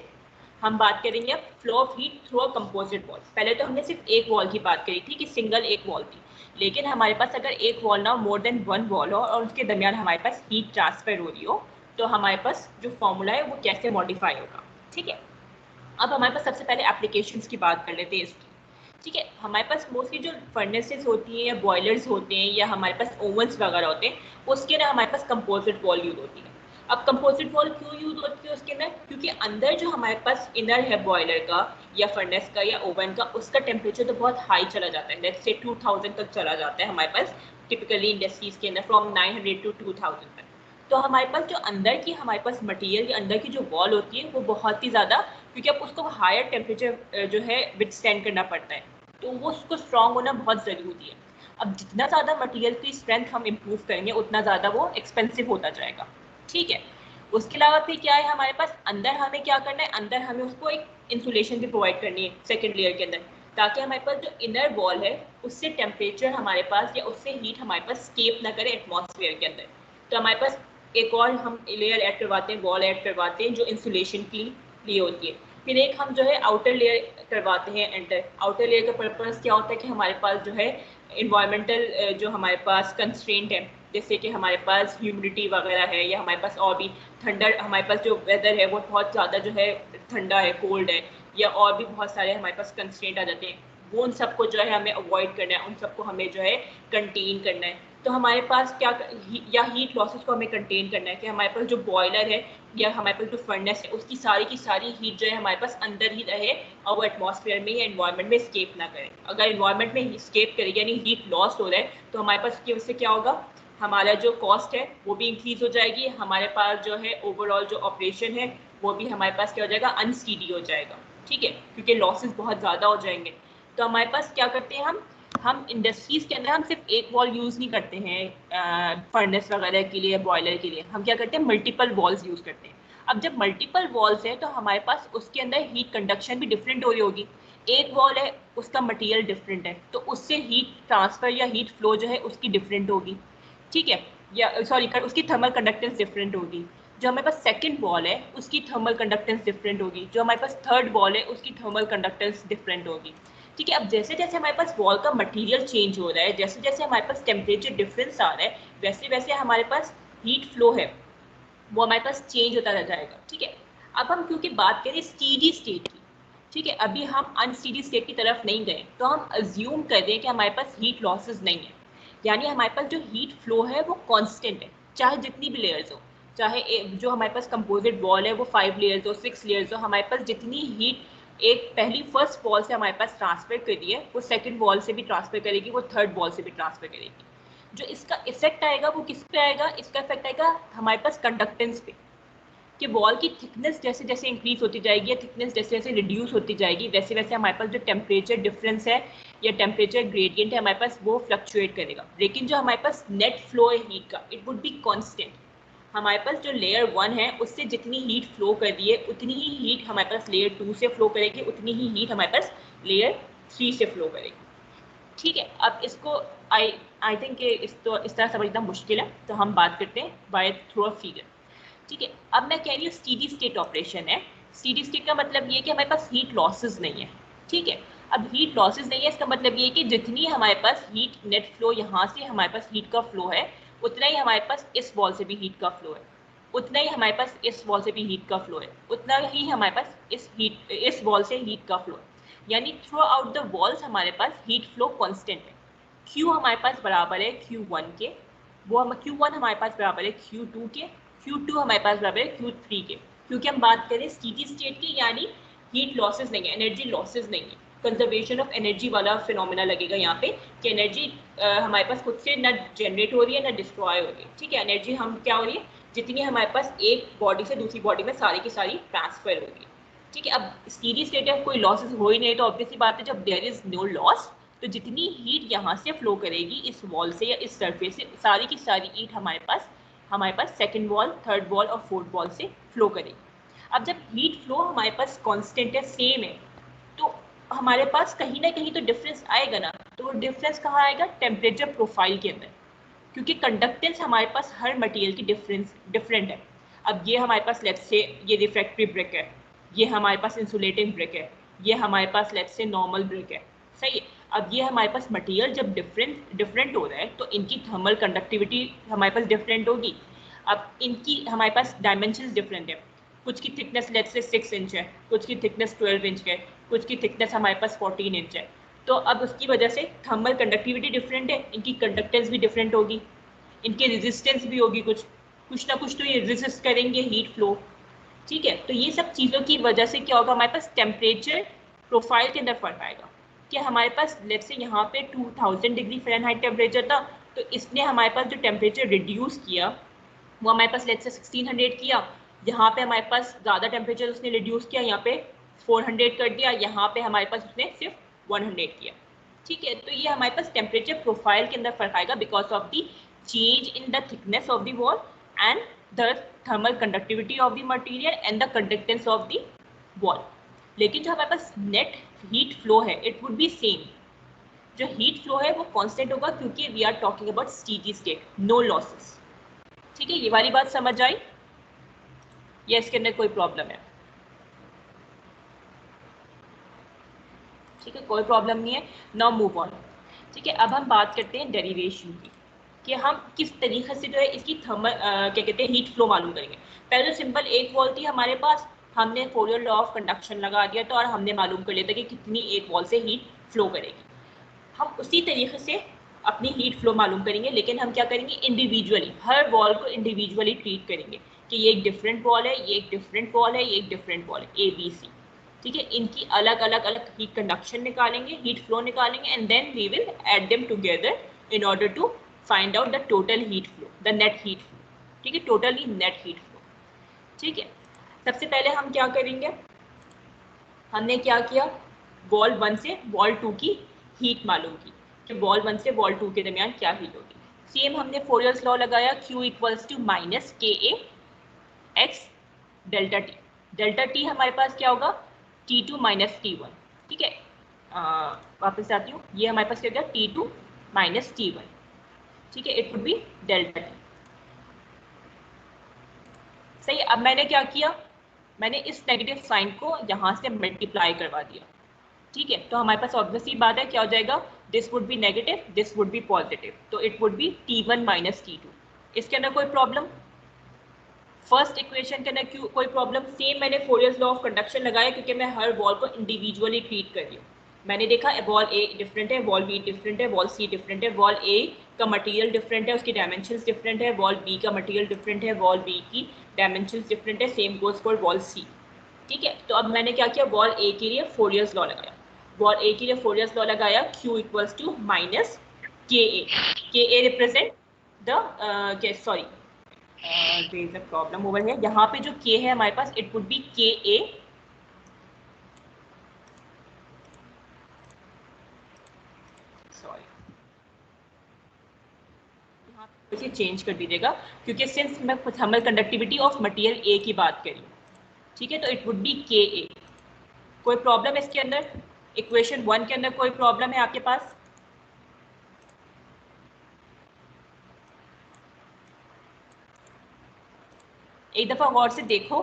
हम बात करेंगे अब flow of heat through a composite wall. पहले तो हमने सिर्फ एक वॉल की बात करी थी कि सिंगल एक वॉल थी, लेकिन हमारे पास अगर एक वॉल ना मोर देन वन वॉल हो और उसके दरमियान हमारे पास हीट ट्रांसफर हो रही हो तो हमारे पास जो फॉर्मूला है वो कैसे मॉडिफाई होगा। ठीक है, अब हमारे पास सबसे पहले एप्लीकेशंस की बात कर लेते हैं इसकी। ठीक है, हमारे पास मोस्टली जो फर्नेसेस होती हैं या बॉयलर्स होते हैं या हमारे पास ओवंस वगैरह होते हैं, उसके अंदर हमारे पास कंपोजिट वॉल यूज होती है। अब कंपोजिट वॉल क्यों यूज होती है उसके अंदर, क्योंकि अंदर जो हमारे पास इनर है बॉयलर का या फर्नेस का या ओवन का, उसका टेम्परेचर तो बहुत हाई चला जाता है, लेट्स से 2000 तक चला जाता है हमारे पास टिपिकली इंडस्ट्रीज के अंदर, फ्रॉम 900 टू 2000 तक। तो हमारे पास जो अंदर की हमारे पास मटेरियल या अंदर की जो वॉल होती है वो बहुत ही ज़्यादा, क्योंकि अब उसको हायर टेम्परेचर जो है विथस्टैंड करना पड़ता है, तो वो उसको स्ट्रॉन्ग होना बहुत ज़रूरी है। अब जितना ज़्यादा मटेरियल की स्ट्रेंथ हम इम्प्रूव करेंगे उतना ज़्यादा वो एक्सपेंसिव होता जाएगा। ठीक है, उसके अलावा फिर क्या है हमारे पास, अंदर हमें क्या करना है, अंदर हमें उसको एक इंसुलेशन भी प्रोवाइड करनी है सेकेंड लेयर के अंदर, ताकि हमारे पास जो इनर वॉल है उससे टेम्परेचर हमारे पास या उससे हीट हमारे पास स्केप ना करे एटमॉस्फेयर के अंदर। तो हमारे पास एक और हम लेयर ऐड करवाते हैं, वॉल ऐड करवाते हैं जो इंसुलेशन के लिए होती है। फिर एक हम जो है आउटर लेयर करवाते हैं एंटर। आउटर लेयर का पर्पस क्या होता है कि हमारे पास जो है इन्वायरमेंटल जो हमारे पास कंस्ट्रेंट है, जैसे कि हमारे पास ह्यूमिडिटी वगैरह है या हमारे पास और भी ठंडा, हमारे पास जो वेदर है वो बहुत ज़्यादा जो है ठंडा है, कोल्ड है, या और भी बहुत सारे हमारे पास कंस्ट्रेंट आ जाते हैं, वो उन सबको जो है हमें अवॉइड करना है, उन सबको हमें जो है कंटेन करना है। तो हमारे पास क्या या हीट लॉसेस को हमें कंटेन करना है कि हमारे पास जो बॉयलर है या हमारे पास जो फर्नेस है उसकी सारी हीट जो है हमारे पास अंदर ही रहे और वो एटमॉस्फेयर में या एनवायरनमेंट में स्केप ना करे। अगर एनवायरनमेंट में स्केप करेगी यानी हीट लॉस हो रहा है तो हमारे पास उसकी वजह से क्या होगा, हमारा जो कॉस्ट है वो भी इंक्रीज हो जाएगी, हमारे पास जो है ओवरऑल जो ऑपरेशन है वो भी हमारे पास क्या हो जाएगा, अनस्टीडी हो जाएगा। ठीक है, क्योंकि लॉसेस बहुत ज़्यादा हो जाएंगे। तो हमारे पास क्या करते हैं हम इंडस्ट्रीज के अंदर हम सिर्फ एक वॉल यूज़ नहीं करते हैं फर्नेस वगैरह के लिए, बॉयलर के लिए, हम क्या करते हैं मल्टीपल वॉल्स यूज़ करते हैं। अब जब मल्टीपल वॉल्स है तो हमारे पास उसके अंदर हीट कंडक्शन भी डिफरेंट हो रही होगी। एक वॉल है उसका मटेरियल डिफरेंट है तो उससे हीट ट्रांसफर या हीट फ्लो जो है उसकी डिफरेंट होगी। ठीक है, या सॉरी उसकी थर्मल कंडक्टेंस डिफरेंट होगी। जो हमारे पास सेकंड वॉल है उसकी थर्मल कंडक्टेंस डिफरेंट होगी, जो हमारे पास थर्ड वॉल है उसकी थर्मल कंडक्टेंस डिफरेंट होगी। ठीक है, अब जैसे जैसे हमारे पास वॉल का मटेरियल चेंज हो रहा है, जैसे जैसे हमारे पास टेम्परेचर डिफरेंस आ रहा है, वैसे वैसे हमारे पास हीट फ्लो है वो हमारे पास चेंज होता रह जाएगा। ठीक है, अब हम क्योंकि बात करें स्टीडी स्टेट की, ठीक है, अभी हम अनस्टीडी स्टेट की तरफ नहीं गए, तो हम अज्यूम कर दें कि हमारे पास हीट लॉसेस नहीं है, यानी हमारे पास जो हीट फ्लो है वो कांस्टेंट है, चाहे जितनी भी लेयर्स हो, चाहे जो हमारे पास कंपोजिट वॉल है वो 5 लेयर्स हो, 6 लेयर्स हो, हमारे पास जितनी हीट एक पहली फर्स्ट वॉल से हमारे पास ट्रांसफर कर रही है वो सेकंड वॉल से भी ट्रांसफर करेगी, वो थर्ड वॉल से भी ट्रांसफर करेगी। जो इसका इफेक्ट आएगा वो किस पे आएगा, इसका इफेक्ट आएगा हमारे पास कंडक्टेंस पे, कि वॉल की थिकनेस जैसे जैसे इंक्रीज होती जाएगी या थिकनेस जैसे जैसे रिड्यूस होती जाएगी वैसे वैसे हमारे पास जो टेम्परेचर डिफरेंस है या टेम्परेचर ग्रेडियंट है हमारे पास वो फ्लक्चुएट करेगा, लेकिन जो हमारे पास नेट फ्लो है हीट का इट वुड बी कॉन्स्टेंट। हमारे पास जो लेयर 1 है उससे जितनी हीट फ्लो कर रही है उतनी ही हीट हमारे पास लेयर 2 से फ्लो करेगी, उतनी ही हीट हमारे पास लेयर 3 से फ्लो करेगी। ठीक है, अब इसको आई आई थिंक इस तरह समझना मुश्किल है, तो हम बात करते हैं बाय थ्रू अ फिगर। ठीक है, अब मैं कह रही हूँ स्टीडी स्टेट ऑपरेशन है। स्टीडी स्टेट का मतलब ये है कि हमारे पास हीट लॉसेस नहीं है। ठीक है, अब हीट लॉसेस नहीं है इसका मतलब ये है कि जितनी हमारे पास हीट नेट फ्लो यहाँ से हमारे पास हीट का फ्लो है उतना ही हमारे पास इस वॉल से भी हीट का फ्लो है, उतना ही हमारे पास इस वॉल से भी हीट का फ्लो है, उतना ही हमारे पास इस वॉल से हीट का फ्लो है, यानी थ्रू आउट द वॉल्स हमारे पास हीट फ्लो कांस्टेंट है। Q हमारे पास बराबर है Q1 के, वो हम Q1 हमारे पास बराबर है Q2 के, Q2 हमारे पास बराबर है Q3 के, क्योंकि हम बात करें स्टीडी स्टेट की, यानी हीट लॉसेस नहीं है, एनर्जी लॉसेस नहीं है, कंजर्वेशन ऑफ एनर्जी वाला फिनोमेना लगेगा यहाँ पे कि एनर्जी हमारे पास खुद से ना जनरेट हो रही है ना डिस्ट्रॉय हो रही है। ठीक है, एनर्जी हम क्या हो रही है जितनी हमारे पास एक बॉडी से दूसरी बॉडी में सारी की सारी ट्रांसफर हो रही है। ठीक है, अब स्टीडी स्टेट में कोई लॉसेस हो ही नहीं तो ऑब्वियसली बात है जब देयर इज नो लॉस तो जितनी हीट यहाँ से फ्लो करेगी इस वॉल से या इस सरफेस से सारी की सारी हीट हमारे पास सेकंड वॉल, थर्ड वॉल और फोर्थ वॉल से फ्लो करेगी। अब जब हीट फ्लो हमारे पास कांस्टेंट है, सेम है, तो हमारे पास कहीं ना कहीं तो डिफरेंस आएगा ना, तो डिफरेंस कहाँ आएगा, टेम्परेचर प्रोफाइल के अंदर, क्योंकि कंडक्टेंस हमारे पास हर मटेरियल की डिफरेंट है। अब ये हमारे पास लेट्स से ये रिफ्रैक्टरी ब्रिक है, ये हमारे पास इंसुलेटिंग ब्रिक है, ये हमारे पास लेट्स से नॉर्मल ब्रिक है, सही है। अब ये हमारे पास मटेरियल जब डिफरेंट हो रहा है तो इनकी थर्मल कंडक्टिविटी हमारे पास डिफरेंट होगी। अब इनकी हमारे पास डायमेंशंस डिफरेंट है, कुछ की थिकनेस लेट्स से 6 इंच है, कुछ की थिकनेस 12 इंच है, कुछ की थिकनेस हमारे पास 14 इंच है। तो अब उसकी वजह से थर्मल कंडक्टिविटी डिफरेंट है, इनकी कंडक्टेंस भी डिफरेंट होगी, इनकी रेजिस्टेंस भी होगी, कुछ ना कुछ तो ये रेजिस्ट करेंगे हीट फ्लो। ठीक है, तो ये सब चीज़ों की वजह से क्या होगा, हमारे पास टेम्परेचर प्रोफाइल के अंदर फर्क आएगा कि हमारे पास लेट्स से यहाँ पे 2000 डिग्री फ़ारेनहाइट टेम्परेचर था, तो इसने हमारे पास जो टेम्परेचर रिड्यूस किया वो हमारे पास लेट्स से 1600 किया, यहाँ पे हमारे पास ज़्यादा टेम्परेचर उसने रिड्यूस किया, यहाँ पे 400 कर दिया, यहाँ पे हमारे पास उसने सिर्फ 100 किया। ठीक है, तो ये हमारे पास टेम्परेचर प्रोफाइल के अंदर फर्क आएगा because of the change in the thickness of the wall and the thermal conductivity of the material and the conductance of the wall. लेकिन जो हमारे पास नेट हीट फ्लो है इट वुड बी सेम, जो हीट फ्लो है वो constant होगा क्योंकि we are talking about steady state, no losses. ठीक है, ये वाली बात समझ आई या इसके अंदर कोई प्रॉब्लम है? ठीक है, कोई प्रॉब्लम नहीं है, नाउ मूव ऑन। ठीक है, अब हम बात करते हैं डेरिवेशन की कि हम किस तरीके से जो है इसकी थर्मल क्या कहते हैं हीट फ्लो मालूम करेंगे। पहले तो सिंपल एक वॉल थी हमारे पास, हमने फोरियर लॉ ऑफ कंडक्शन लगा दिया तो और हमने मालूम कर लिया था कि कितनी एक वॉल से हीट फ्लो करेगी। हम उसी तरीके से अपनी हीट फ्लो मालूम करेंगे, लेकिन हम क्या करेंगे इंडिविजुअली, हर वॉल को इंडिविजुअली ट्रीट करेंगे कि ये एक डिफरेंट वॉल है, ये एक डिफरेंट वॉल है, ये एक डिफरेंट वॉल है, ए बी सी। ठीक है, इनकी अलग अलग अलग हीट कंडक्शन निकालेंगे, हीट फ्लो निकालेंगे and then we will add them together in order to find out the total heat flow, the net heat flow. ठीक है, टोटली नेट हीट फ्लो। ठीक है, सबसे पहले हम क्या करेंगे, हमने क्या किया, वॉल 1 से वॉल 2 की हीट मालूम की कि वॉल 1 से वॉल 2 के दरमियान क्या हीट होगी। सेम हमने फोरियर्स लॉ लगाया, Q equals to minus K A x delta T. Delta T हमारे पास क्या होगा, T2 माइनस T1। ठीक है, वापस आती हूँ, ये हमारे पास क्या होगा T2 माइनस T1। ठीक है, it would B delta T. सही, अब मैंने क्या किया, मैंने इस नेगेटिव साइन को यहाँ से मल्टीप्लाई करवा दिया। ठीक है, तो हमारे पास ऑब्वियसली बात है क्या हो जाएगा, this would be negative, this would be positive, तो it would be T1 minus T2। इसके अंदर कोई प्रॉब्लम, फर्स्ट इक्वेशन के अंदर क्यों कोई प्रॉब्लम, सेम मैंने फोरियर्स लॉ ऑफ कंडक्शन लगाया क्योंकि मैं हर वॉल को इंडिविजुअली ट्रीट कर रही हूँ। मैंने देखा वॉल ए डिफरेंट है, वॉल बी डिफरेंट है, वॉल सी डिफरेंट है, वॉल ए का मटेरियल डिफरेंट है, उसकी डायमेंशंस डिफरेंट है, वॉल बी का मटेरियल डिफरेंट है, वॉल बी की डायमेंशंस डिफरेंट है, सेम गोज फॉर वॉल सी। ठीक है, तो अब मैंने क्या किया, वॉल ए के लिए फोरियर्स लॉ लगाया, वॉल ए के लिए फोरियर्स लॉ लगाया, Q equals to minus K A represent the sorry there is a problem over here, यहाँ पे जो k है हमारे पास it would be ka, sorry यहाँ पे इसे चेंज कर दीजिएगा क्योंकि सिंस मैं thermal conductivity of material A की बात करी। ठीक है, तो इट वुड बी ka। कोई प्रॉब्लम इसके अंदर, इक्वेशन 1 के अंदर कोई प्रॉब्लम है आपके पास? एक दफा गौर से देखो,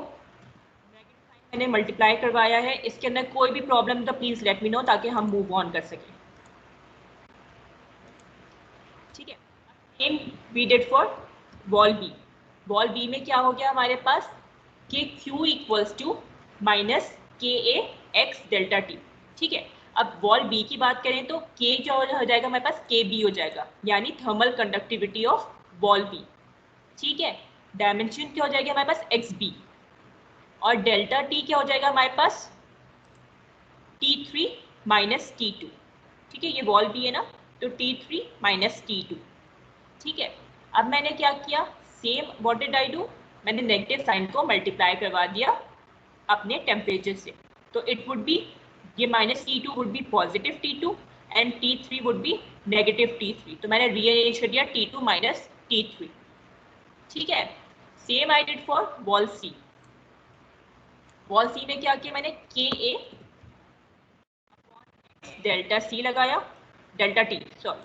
मैंने मल्टीप्लाई करवाया है, इसके अंदर कोई भी प्रॉब्लम तो प्लीज लेट मी नो ताकि हम मूव ऑन कर सकें। ठीक है, same we did for wall B. Wall B में क्या हो गया हमारे पास कि Q equals to minus K A x delta T. ठीक है, अब वॉल बी की बात करें तो K क्या हो जाएगा हमारे पास, के बी हो जाएगा, यानी thermal conductivity of wall B. ठीक है, डायमेंशन क्या हो जाएगा हमारे पास एक्स बी, और डेल्टा टी क्या हो जाएगा हमारे पास T3 माइनस T2। ठीक है, ये वॉल बी है ना, तो T3 माइनस T2। ठीक है, अब मैंने क्या किया, same what did I do, मैंने नेगेटिव साइन को मल्टीप्लाई करवा दिया अपने टेम्परेचर से, तो इट वुड बी ये minus T2 would be positive T2 and T3 would be negative T3, तो मैंने रीअरेंज कर दिया T2 माइनस T3। ठीक है, same I did for wall C. Wall C में क्या किया मैंने, के ए डेल्टा सी लगाया, डेल्टा टी सॉरी।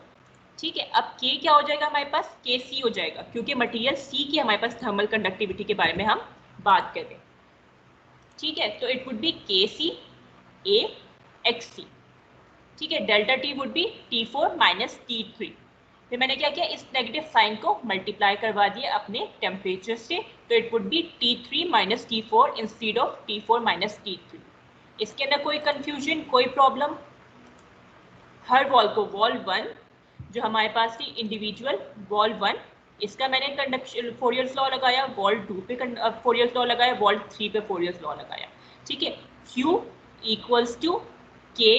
ठीक है, अब K क्या हो जाएगा हमारे पास, के सी हो जाएगा क्योंकि मटेरियल C की हमारे पास थर्मल कंडक्टिविटी के बारे में हम बात कर रहे हैं। ठीक है, तो इट वुड बी के सी ए एक्स सी। ठीक है, delta T would be T4 minus T3। फिर मैंने क्या किया, इस नेगेटिव साइन को मल्टीप्लाई करवा दिया अपने टेम्परेचर से, तो it would B T3 minus T4 instead of T4 minus T3। इसके अंदर कोई कंफ्यूजन, कोई प्रॉब्लम? हर वॉल को, वॉल 1 जो हमारे पास थी इंडिविजुअल वॉल 1, इसका मैंने कंडक्शन फोरियर्स लॉ लगाया, वॉल 2 पे फोरियर्स लॉ लगाया, वॉल 3 पे फोरियर्स लॉ लगाया। ठीक है, Q इक्वल्स टू के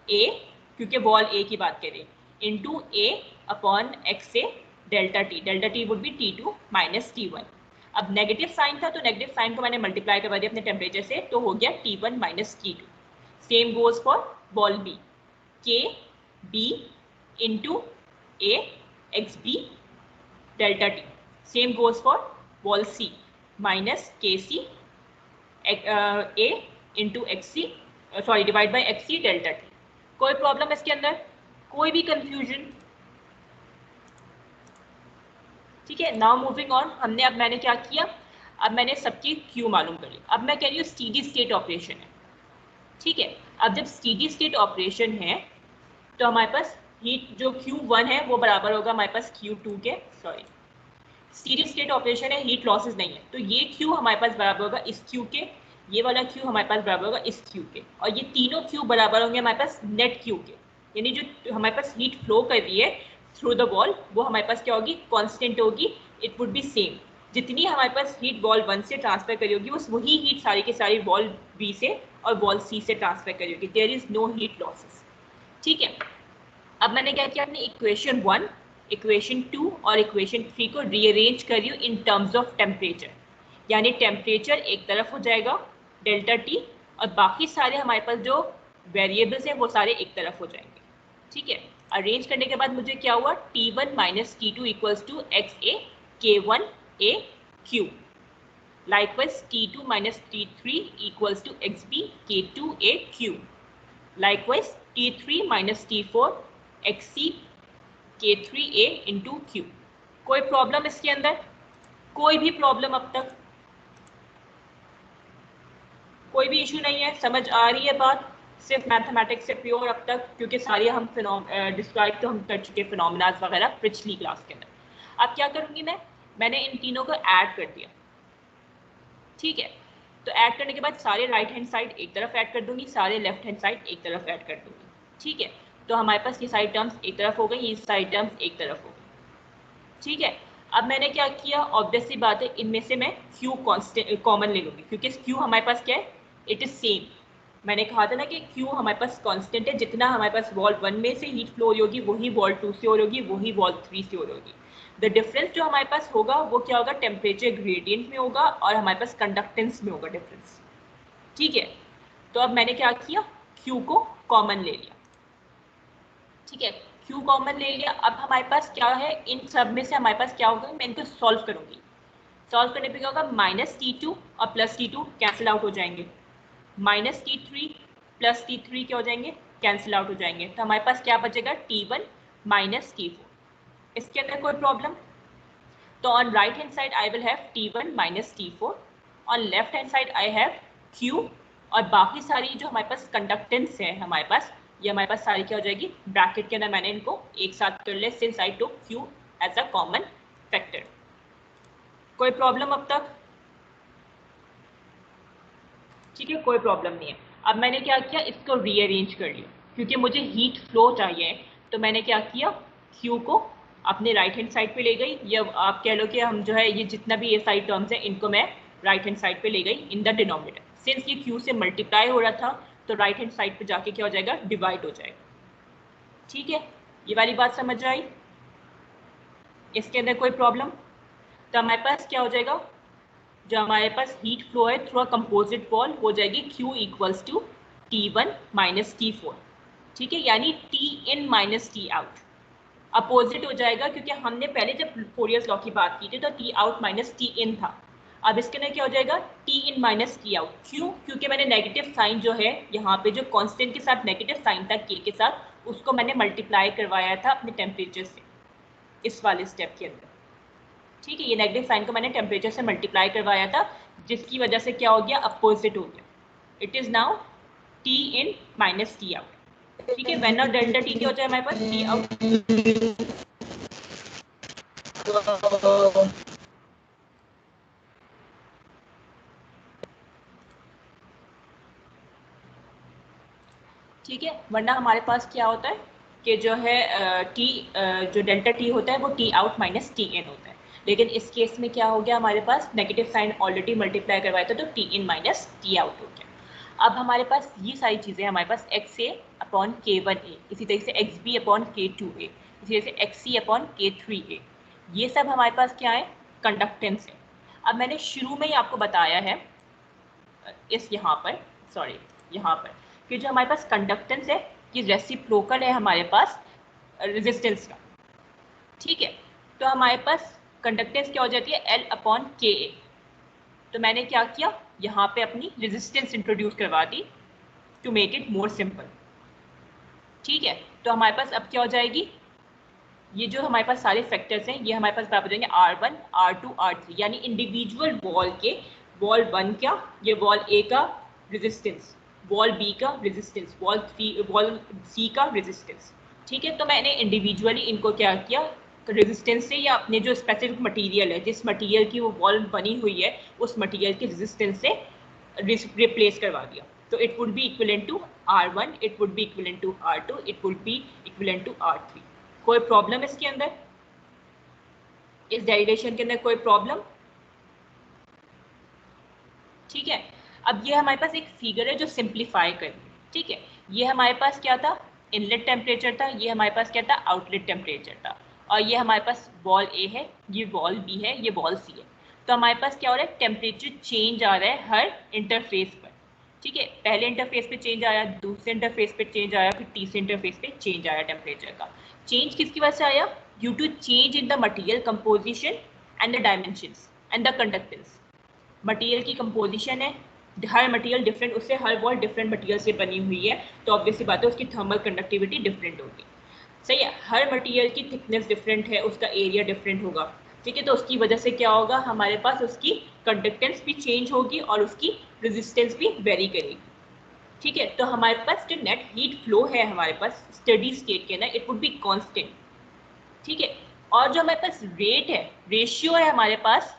ए, क्योंकि वॉल ए की बात करें, इंटू ए अपॉन एक्स से delta T would be T2 minus T1। अब नेगेटिव साइन था तो नेगेटिव साइन को मैंने मल्टीप्लाई करवा दिया अपने टेम्परेचर से, तो हो गया T1 minus T2। Same goes for wall B, K B into A x B delta T. Same goes for wall C, minus K C A into x C, sorry divide by x C delta T. कोई problem इसके अंदर, कोई भी confusion? ठीक है, now moving on. हमने अब मैंने क्या किया, अब मैंने सबकी क्यू मालूम करी। अब मैं कह रही हूँ स्टीडी स्टेट ऑपरेशन है। ठीक है, अब जब स्टीडी स्टेट ऑपरेशन है तो हमारे पास हीट जो Q1 है वो बराबर होगा हमारे पास Q2 के, सॉरी स्टीडी स्टेट ऑपरेशन है, हीट लॉसेस नहीं है, तो ये Q हमारे पास बराबर होगा इस Q के, ये वाला Q हमारे पास बराबर होगा इस Q के, और ये तीनों Q बराबर होंगे हमारे पास नेट Q के। यानी जो हमारे पास हीट फ्लो कर रही है थ्रू द वॉल वो हमारे पास क्या होगी, कांस्टेंट होगी, इट वुड बी सेम। जितनी हमारे पास हीट वॉल 1 से ट्रांसफर करी होगी वो वही हीट सारी की सारी वॉल B से और वॉल C से ट्रांसफर करी होगी, there is no heat losses. ठीक है, अब मैंने क्या किया, अपनी इक्वेशन 1, इक्वेशन 2 और इक्वेशन 3 को रीअरेंज कर रही हूँ इन टर्म्स ऑफ टेम्परेचर। यानी टेम्परेचर एक तरफ हो जाएगा डेल्टा टी, और बाकी सारे हमारे पास जो वेरिएबल्स हैं वो सारे एक तरफ हो जाएंगे। ठीक है, अरेंज करने के बाद मुझे क्या हुआ, T1 minus T2 equals to X A K1 A Q, likewise T2 minus T3 equals to X B K2 A Q, likewise T3 minus T4 XC K3A into Q। कोई प्रॉब्लम इसके अंदर, कोई भी प्रॉब्लम अब तक, कोई भी issue नहीं है? समझ आ रही है बात? सिर्फ मैथमेटिक्स से प्योर अब तक, क्योंकि सारी हम डिस्क्राइब तो हम कर चुके फिनोमिनाज वगैरह पिछली क्लास के अंदर। अब क्या करूंगी मैंने इन तीनों को ऐड कर दिया। ठीक है, तो ऐड करने के बाद सारे राइट हैंड साइड एक तरफ ऐड कर दूंगी, सारे लेफ्ट हैंड साइड एक तरफ ऐड कर दूंगी। ठीक है, तो हमारे पास ये सारी टर्म्स एक तरफ हो गई, ये सारी टर्म्स एक तरफ हो गई। ठीक है, अब मैंने क्या किया, ऑब्वियसली बात है इनमें से मैं Q कॉमन ले लूंगी, क्योंकि Q हमारे पास क्या है, इट इज सेम। मैंने कहा था ना कि Q हमारे पास कांस्टेंट है, जितना हमारे पास वॉल 1 में से हीट फ्लो हो रही होगी वही वॉल 2 से हो रही होगी, वही वॉल 3 से हो रही होगी। द डिफरेंस जो हमारे पास होगा वो क्या होगा, टेम्परेचर ग्रेडियंट में होगा और हमारे पास कंडक्टेंस में होगा डिफरेंस। ठीक है, तो अब मैंने क्या किया, Q को कॉमन ले लिया। ठीक है, Q कॉमन ले लिया। अब हमारे पास क्या है, इन सब में से हमारे पास क्या होगा, मैं इनको सॉल्व करूंगी। सॉल्व करने पे क्या होगा, माइनस T2 और प्लस T2 कैंसिल आउट हो जाएंगे, माइनस T3 प्लस T3 क्या हो जाएंगे, कैंसिल आउट हो जाएंगे। तो हमारे पास क्या बचेगा, T1 माइनस T4। इसके अंदर कोई प्रॉब्लम? तो on right hand side I will have T1 minus T4, on left hand side I have Q, और बाकी सारी जो हमारे पास कंडक्टेंस है हमारे पास, ये हमारे पास सारी क्या हो जाएगी, ब्रैकेट के अंदर मैंने इनको एक साथ कर लिया since I took Q as a common factor. कोई प्रॉब्लम अब तक? ठीक है, कोई प्रॉब्लम नहीं है। अब मैंने क्या किया, इसको रीअरेंज कर लिया, क्योंकि मुझे हीट फ्लो चाहिए, तो मैंने क्या किया, Q को अपने राइट हैंड साइड पे ले गई, या आप कह लो कि हम जो है ये जितना भी ये साइड टर्म्स है इनको मैं राइट हैंड साइड पे ले गई इन द डिनोमिनेटर। सिंस ये Q से मल्टीप्लाई हो रहा था तो राइट हैंड साइड पे जाके क्या हो जाएगा, डिवाइड हो जाएगा। ठीक है, ये वाली बात समझ आई? इसके अंदर कोई प्रॉब्लम? तो हमारे पास क्या हो जाएगा, जो हमारे पास हीट फ्लो है थ्रू अ कंपोजिट वॉल हो जाएगी Q equals to T1 minus T4। ठीक है, यानी T in minus T out opposite हो जाएगा, क्योंकि हमने पहले जब फोरियर्स लॉ की बात की थी तो T out minus T in था। अब इसके अंदर क्या हो जाएगा, T in minus T out. क्यों? क्योंकि मैंने नेगेटिव साइन जो है यहाँ पे जो कांस्टेंट के साथ नेगेटिव साइन था K के साथ, उसको मैंने मल्टीप्लाई करवाया था अपने टेम्परेचर से इस वाले स्टेप के अंदर। ठीक है, ये नेगेटिव साइन को मैंने टेम्परेचर से मल्टीप्लाई करवाया था, जिसकी वजह से क्या हो गया, अपोजिट हो गया। It is now T in minus T out. ठीक है, व्हेन नाउ डेल्टा T क्या हो जाए हमारे पास, T आउट ठीक है, वरना हमारे पास क्या होता है कि जो है टी जो डेल्टा टी होता है वो टी आउट माइनस टी इन होता है, लेकिन इस केस में क्या हो गया, हमारे पास नेगेटिव साइन ऑलरेडी मल्टीप्लाई करवाया था तो टी इन माइनस टी आउट हो गया। अब हमारे पास ये सारी चीज़ें हमारे पास एक्स ए अपॉन के वन ए, इसी तरीके से एक्स बी अपॉन के टू ए, इसी तरीके से एक्स सी अपॉन के थ्री ए, ये सब हमारे पास क्या है, कंडक्टेंस है। अब मैंने शुरू में ही आपको बताया है इस यहाँ पर कि जो हमारे पास कंडक्टेंस है ये रेसिप्रोकल है हमारे पास रेजिस्टेंस का। ठीक है, तो हमारे पास कंडक्टेंस क्या हो जाती है, L अपॉन के ए। तो मैंने क्या किया, यहाँ पे अपनी रेजिस्टेंस इंट्रोड्यूस करवा दी to make it more simple. ठीक है, तो हमारे पास अब क्या हो जाएगी, ये जो हमारे पास सारे फैक्टर्स हैं ये हमारे पास बराबर हो जाएंगे R1, R2, R3, यानी इंडिविजुअल वॉल के, वॉल 1 का, ये वॉल A का रेजिस्टेंस, वॉल B का रेजिस्टेंस, वॉल C का रेजिस्टेंस। ठीक है, तो मैंने इंडिविजुअली इनको क्या किया, रेजिस्टेंस से या अपने जो स्पेसिफिक मटेरियल है, जिस मटेरियल की वो वॉल बनी हुई है, उस मटेरियल के रेजिस्टेंस से रिप्लेस करवा दिया। तो it would be equivalent to R1, it would be equivalent to R2, it would be equivalent to R3। कोई प्रॉब्लम इसके अंदर, इस डेरिवेशन के अंदर कोई प्रॉब्लम? ठीक है, अब ये हमारे पास एक फिगर है जो सिंप्लीफाई कर, ठीक है, ये हमारे पास क्या था, इनलेट टेम्परेचर था, ये हमारे पास क्या था, आउटलेट टेम्परेचर था, और ये हमारे पास वॉल ए है, ये वॉल बी है, ये वॉल सी है। तो हमारे पास क्या हो रहा है, टेम्परेचर चेंज आ रहा है हर इंटरफेस पर। ठीक है, पहले इंटरफेस पे चेंज आया, दूसरे इंटरफेस पे चेंज आया, फिर तीसरे इंटरफेस पे चेंज आया टेम्परेचर का। चेंज किसकी वजह से आया, due to change in the material composition and the dimensions and the conductance. Material की कंपोजिशन है, हर मटेरियल डिफरेंट, उससे हर वॉल डिफरेंट मटेरियल से बनी हुई है, तो ऑब्वियसली बात है उसकी थर्मल कंडक्टिविटी डिफरेंट होगी। सही है, हर मटेरियल की थिकनेस डिफरेंट है, उसका एरिया डिफरेंट होगा। ठीक है, तो उसकी वजह से क्या होगा, हमारे पास उसकी कंडक्टेंस भी चेंज होगी और उसकी रेजिस्टेंस भी वेरी करेगी। ठीक है, तो हमारे पास जो नेट हीट फ्लो है हमारे पास स्टडी स्टेट के अंदर, इट वुड बी कांस्टेंट। ठीक है, और जो हमारे पास रेट है, रेशियो है हमारे पास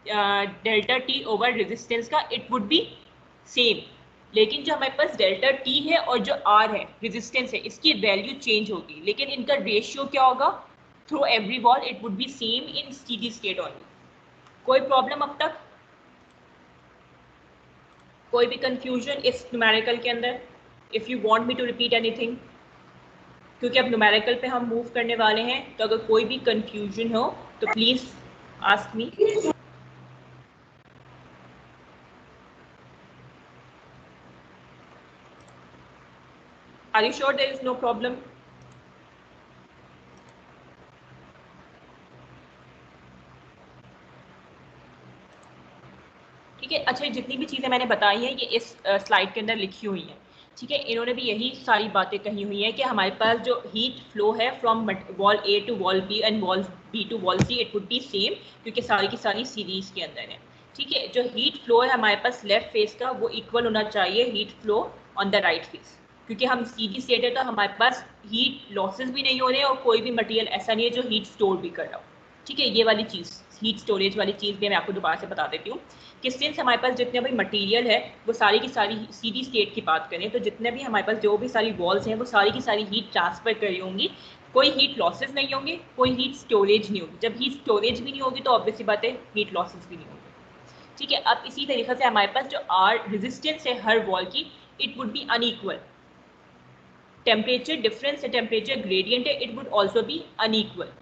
डेल्टा टी ओवर रेजिस्टेंस का, इट वुड बी सेम। लेकिन जो हमारे पास डेल्टा टी है और जो आर है रेजिस्टेंस है, इसकी वैल्यू चेंज होगी, लेकिन इनका रेशियो क्या होगा, through every wall it would be same in steady state only. कोई प्रॉब्लम अब तक, कोई भी कंफ्यूजन इस न्यूमेरिकल के अंदर, if you want me to repeat anything? क्योंकि अब न्यूमेरिकल पे हम मूव करने वाले हैं, तो अगर कोई भी कंफ्यूजन हो तो please ask me. Are you sure there is no problem? ठीक है, अच्छा, जितनी भी चीज़ें मैंने बताई हैं ये इस स्लाइड के अंदर लिखी हुई हैं। ठीक है, इन्होंने भी यही सारी बातें कही हुई हैं कि हमारे पास जो हीट फ्लो है from wall A to wall B and wall B to wall C, it would be same, क्योंकि सारी की सारी सीरीज के अंदर है। ठीक है, जो हीट फ्लो है हमारे पास लेफ्ट फेस का, वो इक्वल होना चाहिए heat flow on the right face, क्योंकि हम सीधी स्टेट है तो हमारे पास हीट लॉसेस भी नहीं हो रहे हैं और कोई भी मटेरियल ऐसा नहीं है जो हीट स्टोर भी कर रहा हो। ठीक है, ये वाली चीज़, हीट स्टोरेज वाली चीज़ भी मैं आपको दोबारा से बता देती हूँ कि सिंस हमारे पास जितने भी मटेरियल है वो सारी की सारी सीधी स्टेट की बात करें, तो जितने भी हमारे पास जो भी सारी वॉल्स हैं वो सारी की सारी हीट ट्रांसफर कर रही होंगी, कोई हीट लॉसेस नहीं होंगे, कोई हीट स्टोरेज नहीं होगी। जब हीट स्टोरेज भी नहीं होगी तो ऑब्वियसली बात है हीट लॉसेस भी नहीं होंगे। ठीक है, अब इसी तरीके से हमारे पास जो आर रेजिस्टेंस है हर वॉल की, it would B unequal. Temperature difference है, टेम्परेचर ग्रेडियंट है, it would also be unequal.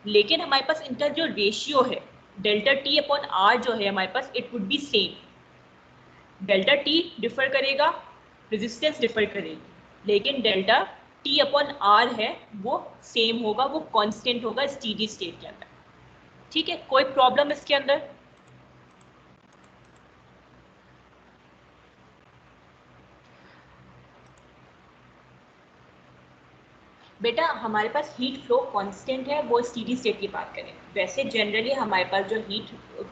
लेकिन हमारे पास इनका जो रेशियो है डेल्टा टी अपॉन आर जो है हमारे पास, it would be same. Delta T differ करेगा, रेजिस्टेंस डिफर करेगी, लेकिन डेल्टा टी अपॉन आर है वो सेम होगा, वो कांस्टेंट होगा स्टेडी स्टेट के अंदर। ठीक है, कोई प्रॉब्लम इसके अंदर? बेटा हमारे पास हीट फ्लो कांस्टेंट है, वो स्टेडी स्टेट की बात करें। वैसे जनरली हमारे पास जो हीट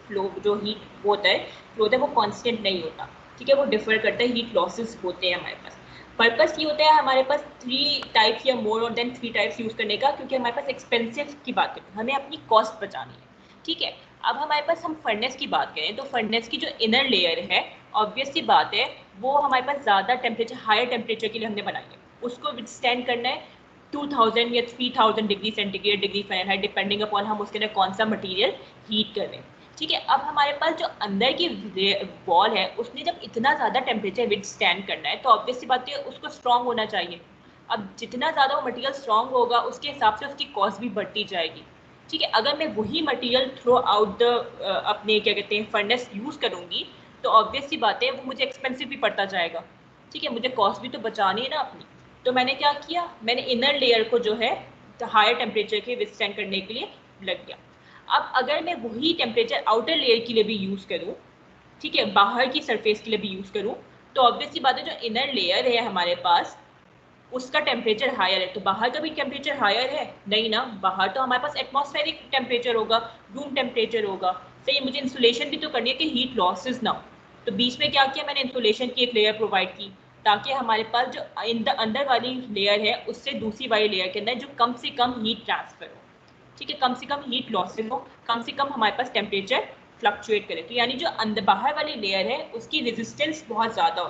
फ्लो, जो हीट होता है फ्लो होता है, वो कांस्टेंट नहीं होता। ठीक है, वो डिफर करता है, हीट लॉसेस होते हैं हमारे पास। पर्पस ये होता है हमारे पास 3 टाइप्स या मोर देन 3 टाइप्स यूज करने का, क्योंकि हमारे पास एक्सपेंसिव की बात करें, हमें अपनी कॉस्ट बचानी है। ठीक है, अब हमारे पास हम फर्नेस की बात करें तो फर्नेस की जो इनर लेयर है, ऑब्वियसली बात है वो हमारे पास ज़्यादा टेम्परेचर, हायर टेम्परेचर के लिए हमने बनाई है, उसको विथस्टैंड करना है 2000 या 3000 degree centigrade, degree Fahrenheit, depending upon हम उसके अंदर कौन सा मटेरियल हीट कर रहे हैं। ठीक है, अब हमारे पास जो अंदर की वॉल है उसने जब इतना ज़्यादा टेम्परेचर विथस्टैंड करना है तो ऑब्वियसली बात है उसको स्ट्रॉन्ग होना चाहिए। अब जितना ज़्यादा वो मटेरियल स्ट्रॉन्ग होगा उसके हिसाब से उसकी कॉस्ट भी बढ़ती जाएगी। ठीक है, अगर मैं वही मटेरियल थ्रू आउट द अपने क्या कहते हैं फर्नेस यूज़ करूँगी तो ऑब्वियसली बात है वो मुझे एक्सपेंसिव भी पड़ता जाएगा। ठीक है, मुझे कॉस्ट भी तो बचानी है ना अपनी। तो मैंने क्या किया, मैंने इनर लेयर को जो है हायर टेम्परेचर के विथस्टैंड करने के लिए लग गया। अब अगर मैं वही टेम्परेचर आउटर लेयर के लिए भी यूज़ करूँ, ठीक है, बाहर की सरफेस के लिए भी यूज़ करूँ, तो ऑब्वियसली बात है जो इनर लेयर है हमारे पास उसका टेम्परेचर हायर है, तो बाहर का भी टेम्परेचर हायर है नहीं ना, बाहर तो हमारे पास एटमॉस्फेरिक टेम्परेचर होगा, रूम टेम्परेचर होगा। सही, मुझे इंसुलेशन भी तो करनी है कि हीट लॉसेस ना हो। तो बीच में क्या किया मैंने, इंसुलेशन की एक लेयर प्रोवाइड की ताकि हमारे पास जो अंदर वाली लेयर है उससे दूसरी वाली लेयर के अंदर जो कम से कम हीट ट्रांसफर हो। ठीक है, कम से कम हीट लॉसेस हो, कम से कम हमारे पास टेम्परेचर फ्लक्चुएट करे। तो यानी जो अंदर बाहर वाली लेयर है उसकी रेजिस्टेंस बहुत ज़्यादा हो,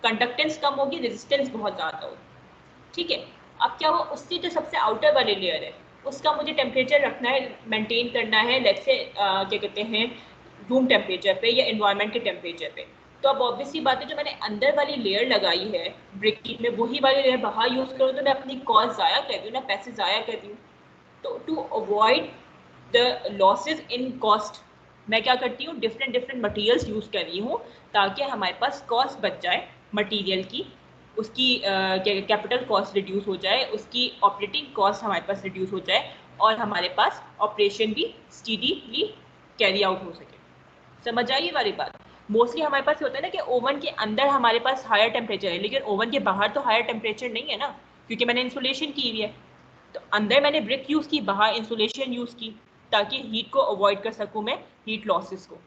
कंडक्टेंस कम होगी, रेजिस्टेंस बहुत ज़्यादा हो। ठीक है, अब क्या हुआ, उसकी जो सबसे आउटर वाली लेयर है उसका मुझे टेम्परेचर रखना है, मेंटेन करना है, लेट्स से क्या कहते हैं रूम टेम्परेचर पे या एनवायरनमेंट के टेम्परेचर पे। तो अब ऑब्वियसली बात है जो मैंने अंदर वाली लेयर लगाई है ब्रिक की, मैं वही वाली लेयर बाहर यूज़ करूँ तो मैं अपनी कॉस्ट ज़ाया कर रही हूँ ना, पैसे ज़ाया कर रही हूँ। तो to avoid the losses in cost मैं क्या करती हूँ, डिफरेंट डिफरेंट मटेरियल्स यूज़ कर रही हूँ ताकि हमारे पास कॉस्ट बच जाए मटेरियल की, उसकी कैपिटल कॉस्ट रिड्यूस हो जाए, उसकी ऑपरेटिंग कॉस्ट हमारे पास रिड्यूस हो जाए और हमारे पास ऑपरेशन भी स्पीडीली कैरी आउट हो सके। समझ आई ये वाली बात। मोस्टली हमारे पास होता है ना कि ओवन के अंदर हमारे पास हायर टेम्परेचर है लेकिन ओवन के बाहर तो हायर टेम्परेचर नहीं है ना, क्योंकि मैंने इंसुलेशन की हुई है। तो अंदर मैंने ब्रिक यूज़ की, बाहर इंसुलेशन यूज़ की ताकि हीट को अवॉइड कर सकूँ मैं, हीट लॉसेस को।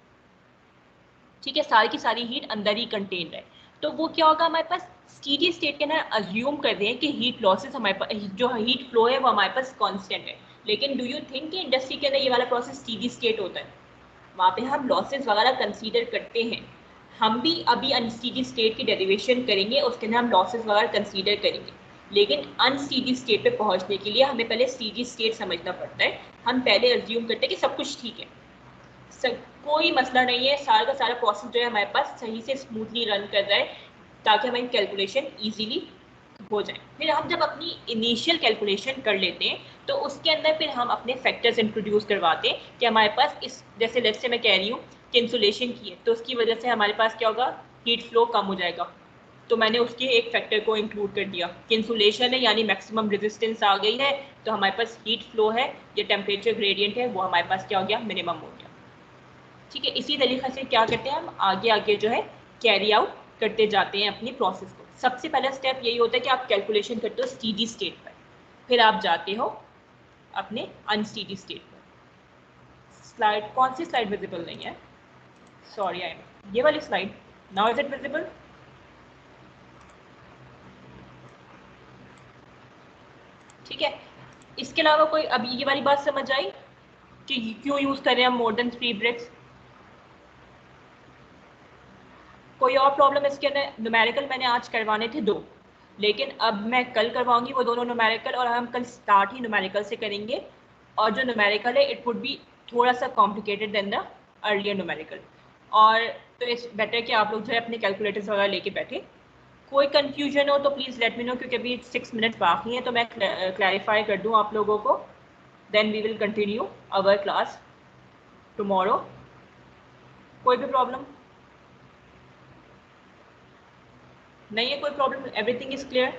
ठीक है, सारी की सारी हीट अंदर ही कंटेन है। तो वो क्या होगा, हमारे पास स्टीडी स्टेट के अंदर अज्यूम कर रहे हैं कि हीट लॉसेस हमारे पास, जो हीट फ्लो है वो हमारे पास कांस्टेंट है। लेकिन डू यू थिंक कि इंडस्ट्री के अंदर ये वाला प्रोसेस स्टीडी स्टेट होता है? वहाँ पे हम लॉसेस वगैरह कंसीडर करते हैं। हम भी अभी अनस्टीडी स्टेट की डेरिवेशन करेंगे, उसके अंदर हम लॉसेस वगैरह कंसीडर करेंगे। लेकिन अनस्टीडी स्टेट पे पहुँचने के लिए हमें पहले स्टीडी स्टेट समझना पड़ता है। हम पहले अज्यूम करते हैं कि सब कुछ ठीक है, कोई मसला नहीं है, सारा का सारा प्रोसेस जो है हमारे पास सही से स्मूथली रन कर रहा है ताकि हमारी कैलकुलेशन ईजीली हो जाए। फिर हम जब अपनी इनिशियल कैलकुलेशन कर लेते हैं तो उसके अंदर फिर हम अपने फैक्टर्स इंट्रोड्यूस करवाते हैं कि हमारे पास इस, जैसे लेट्स से मैं कह रही हूँ कि इंसुलेशन की है तो उसकी वजह से हमारे पास क्या होगा, हीट फ्लो कम हो जाएगा। तो मैंने उसके एक फैक्टर को इंक्लूड कर दिया कि इंसुलेशन है यानी मैक्सिमम रेजिस्टेंस आ गई है, तो हमारे पास हीट फ्लो है या टेम्परेचर ग्रेडियंट है वो हमारे पास क्या हो गया, मिनिमम हो गया। ठीक है, इसी तरीके से क्या करते हैं हम आगे आगे जो है कैरी आउट करते जाते हैं अपनी प्रोसेस को। सबसे पहला स्टेप यही होता है कि आप कैलकुलेशन करते हो स्टीडी स्टेट पर, फिर आप जाते हो अपने अनस्टीडी स्टेट पर। स्लाइड, कौन सी स्लाइड विजिबल नहीं है? सॉरी, आई एम, ये वाली slide. Now is it visible? ठीक है, इसके अलावा कोई अभी ये वाली बात समझ आई कि क्यों यूज कर रहे हैं हम मोर देन 3 ब्रिक्स? कोई और प्रॉब्लम इसके अंदर? न्यूमेरिकल मैंने आज करवाने थे 2, लेकिन अब मैं कल करवाऊंगी वो दोनों न्यूमेरिकल, और हम कल स्टार्ट ही न्यूमेरिकल से करेंगे। और जो न्यूमेरिकल है इट वुड बी थोड़ा सा complicated then the earlier numerical. और तो इट्स बेटर कि आप लोग जो है अपने कैलकुलेटर्स वगैरह लेके बैठे। कोई कन्फ्यूजन हो तो प्लीज़ लेट मी नो, क्योंकि अभी 6 मिनट्स बाकी हैं तो मैं क्लैरिफाई कर दूँ आप लोगों को। Then we will continue our class tomorrow. कोई भी प्रॉब्लम नहीं है? कोई प्रॉब्लम, एवरीथिंग इज क्लियर?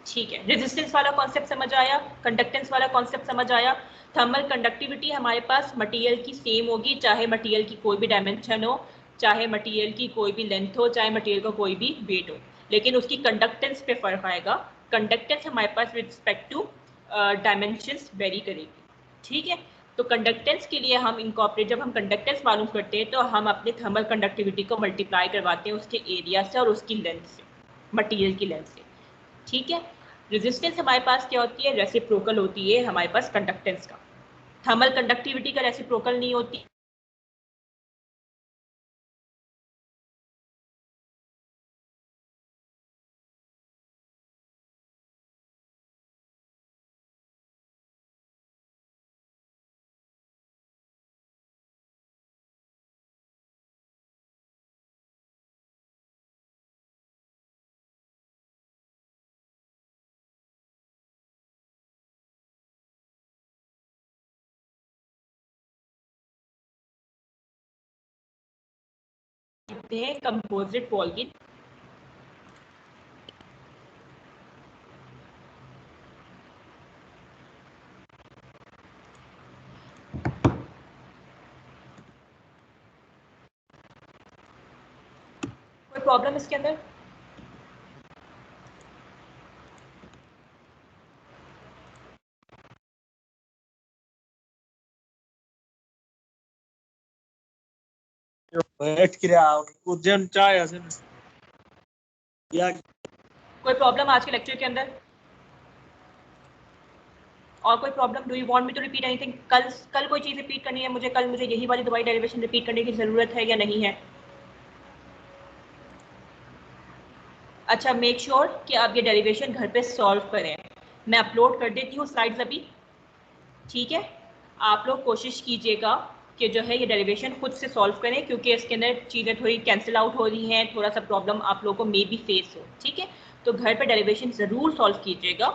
ठीक है, रेजिस्टेंस वाला कॉन्सेप्ट समझ आया, कंडक्टेंस वाला कॉन्सेप्ट समझ आया। थर्मल कंडक्टिविटी हमारे पास मटेरियल की सेम होगी, चाहे मटेरियल की कोई भी डायमेंशन हो, चाहे मटेरियल की कोई भी लेंथ हो, चाहे मटेरियल का कोई भी वेट हो, लेकिन उसकी कंडक्टेंस पे फर्क आएगा। कंडक्टेंस हमारे पास with respect to dimensions vary करेगी। ठीक है, तो कंडक्टेंस के लिए हम इनकॉर्पोरेट, जब हम कंडक्टेंस मालूम करते हैं तो हम अपने थर्मल कंडक्टिविटी को मल्टीप्लाई करवाते हैं उसके एरिया से और उसकी लेंथ से, मटेरियल की लेंथ से। ठीक है, रेजिस्टेंस हमारे पास क्या होती है, रेसिप्रोकल होती है हमारे पास कंडक्टेंस का। थर्मल कंडक्टिविटी का रेसिप्रोकल नहीं होती। कंपोजिट वॉल की कोई प्रॉब्लम इसके अंदर? बैठ के उज्जैन चाय या कोई प्रॉब्लम आज के लेक्चर के अंदर? और कोई problem? Do you want me to repeat anything? कल कोई चीज़ रिपीट करनी है मुझे? कल मुझे यही वाली दवाई डेरिवेशन रिपीट करने की ज़रूरत है या नहीं है? अच्छा, मेक श्योर कि आप ये डेरिवेशन घर पे सॉल्व करें। मैं अपलोड कर देती हूँ स्लाइड्स अभी, ठीक है? आप लोग कोशिश कीजिएगा कि जो है ये डेरिवेशन खुद से सॉल्व करें, क्योंकि इसके अंदर चीज़ें थोड़ी कैंसिल आउट हो रही हैं, थोड़ा सा प्रॉब्लम आप लोगों को मे बी फेस हो, ठीक है? तो घर पे डेरिवेशन ज़रूर सॉल्व कीजिएगा,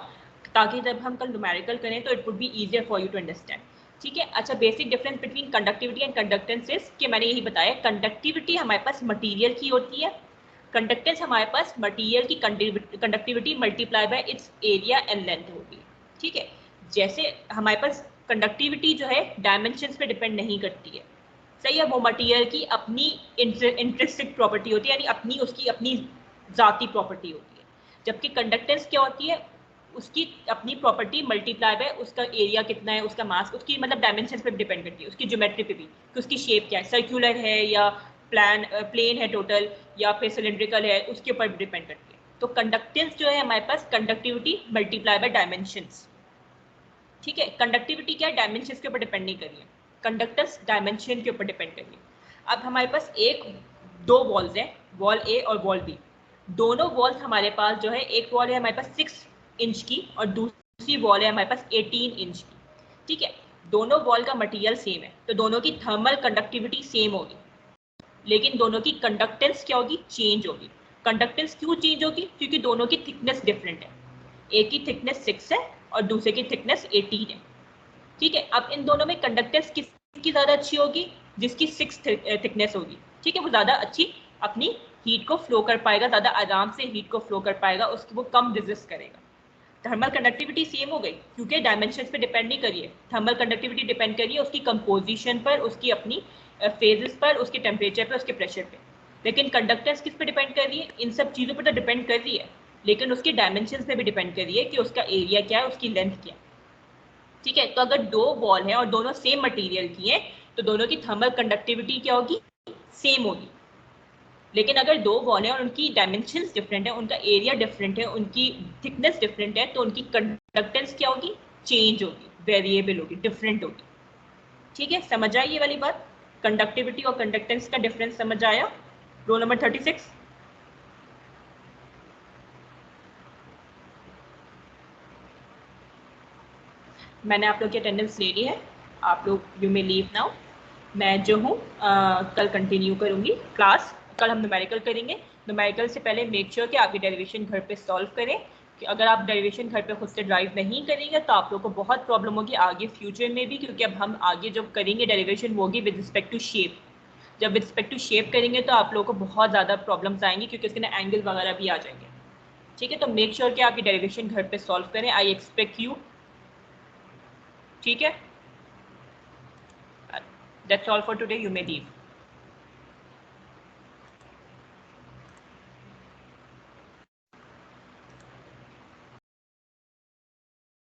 ताकि जब हम कल न्यूमेरिकल करें तो it would be easier for you to understand, ठीक है? अच्छा, basic difference between conductivity and conductances कि मैंने यही बताया, कंडक्टिविटी हमारे पास मटीरियल की होती है, कंडक्टेंस हमारे पास मटीरियल की conductivity multiply by it's area and length होगी, ठीक है? जैसे हमारे पास कंडक्टिविटी जो है डायमेंशंस पे डिपेंड नहीं करती है, सही है? वो मटीरियल की अपनी इंट्रिंसिक प्रॉपर्टी होती है, यानी अपनी उसकी अपनी ज़ाती प्रॉपर्टी होती है। जबकि कंडक्टेंस क्या होती है, उसकी अपनी प्रॉपर्टी मल्टीप्लाई बाय उसका एरिया कितना है, उसका मास, उसकी मतलब डायमेंशंस पे डिपेंड करती है, उसकी ज्योमेट्री पे भी कि उसकी शेप क्या है, सर्कुलर है या प्लेन है टोटल, या फिर सिलेंड्रिकल है, उसके ऊपर डिपेंड करती है। तो कंडक्टेंस जो है हमारे पास कंडक्टिविटी मल्टीप्लाई बाय डायमेंशंस, ठीक है? कंडक्टिविटी क्या है, डायमेंशन के ऊपर डिपेंड नहीं कर रही है, कंडक्टेंस डायमेंशन के ऊपर डिपेंड कर रही है। अब हमारे पास दो वॉल्स हैं, वॉल ए और वॉल बी। दोनों वॉल्स हमारे पास जो है, एक वॉल है हमारे पास 6 इंच की और दूसरी वॉल है हमारे पास 18 इंच की, ठीक है? दोनों वॉल का मटीरियल सेम है, तो दोनों की थर्मल कंडक्टिविटी सेम होगी, लेकिन दोनों की कंडक्टेंस क्या होगी, चेंज होगी। कंडक्टेंस क्यों चेंज होगी? क्योंकि दोनों की थिकनेस डिफरेंट है, एक की थिकनेस 6 है और दूसरे की थिकनेस 18 है, ठीक है? अब इन दोनों में कंडक्टेंस किसकी ज़्यादा अच्छी होगी? जिसकी 6 थिकनेस होगी, ठीक है? वो ज़्यादा अच्छी अपनी हीट को फ्लो कर पाएगा, ज़्यादा आराम से हीट को फ्लो कर पाएगा, उसको वो कम रेजिस्ट करेगा। थर्मल कंडक्टिविटी सेम हो गई, क्योंकि डायमेंशंस पे डिपेंड नहीं करिए, थर्मल कंडक्टिविटी डिपेंड करिए उसकी कंपोजिशन पर, उसकी अपनी फेजेस पर, उसके टेम्परेचर पर, उसके प्रेशर पे। लेकिन कंडक्टेंस किस पे डिपेंड कर रही है? इन सब चीज़ों पर तो डिपेंड कर रही है, लेकिन उसके डायमेंशंस पे भी डिपेंड कर रही है कि उसका एरिया क्या है, उसकी लेंथ क्या है, ठीक है? तो अगर दो वॉल हैं और दोनों सेम मटेरियल की हैं, तो दोनों की थर्मल कंडक्टिविटी क्या होगी? सेम होगी। लेकिन अगर दो वॉल हैं और उनकी डायमेंशंस डिफरेंट है, उनका एरिया डिफरेंट है, उनकी थिकनेस डिफरेंट है, तो उनकी कंडक्टेंस क्या होगी? चेंज होगी, वेरिएबल होगी, डिफरेंट होगी, ठीक है? समझ आई ये वाली बात? कंडक्टिविटी और कंडक्टेंस का डिफरेंस समझ आया? Roll number 36। मैंने आप लोग की अटेंडेंस ले ली है, आप लोग यू मे लीव नाउ। मैं जो हूँ कल कंटिन्यू करूँगी क्लास। कल हम न्यूमेरिकल करेंगे। न्यूमेरिकल से पहले मेक श्योर कि आप ये डेरिवेशन घर पे सॉल्व करें, कि अगर आप डेरिवेशन घर पे खुद से ड्राइव नहीं करेंगे तो आप लोग को बहुत प्रॉब्लम होगी आगे फ्यूचर में भी, क्योंकि अब हम आगे जब करेंगे डेरिवेशन वो होगी विद रिस्पेक्ट टू शेप। जब विद रिस्पेक्ट टू शेप करेंगे तो आप लोगों को बहुत ज़्यादा प्रॉब्लम्स आएंगी, क्योंकि उसके ना एंगल वगैरह भी आ जाएंगे, ठीक है? तो मेक श्योर कि आप ये डेरिवेशन घर पे सॉल्व करें। आई एक्सपेक्ट यू, ठीक है? That's all for today. You may leave.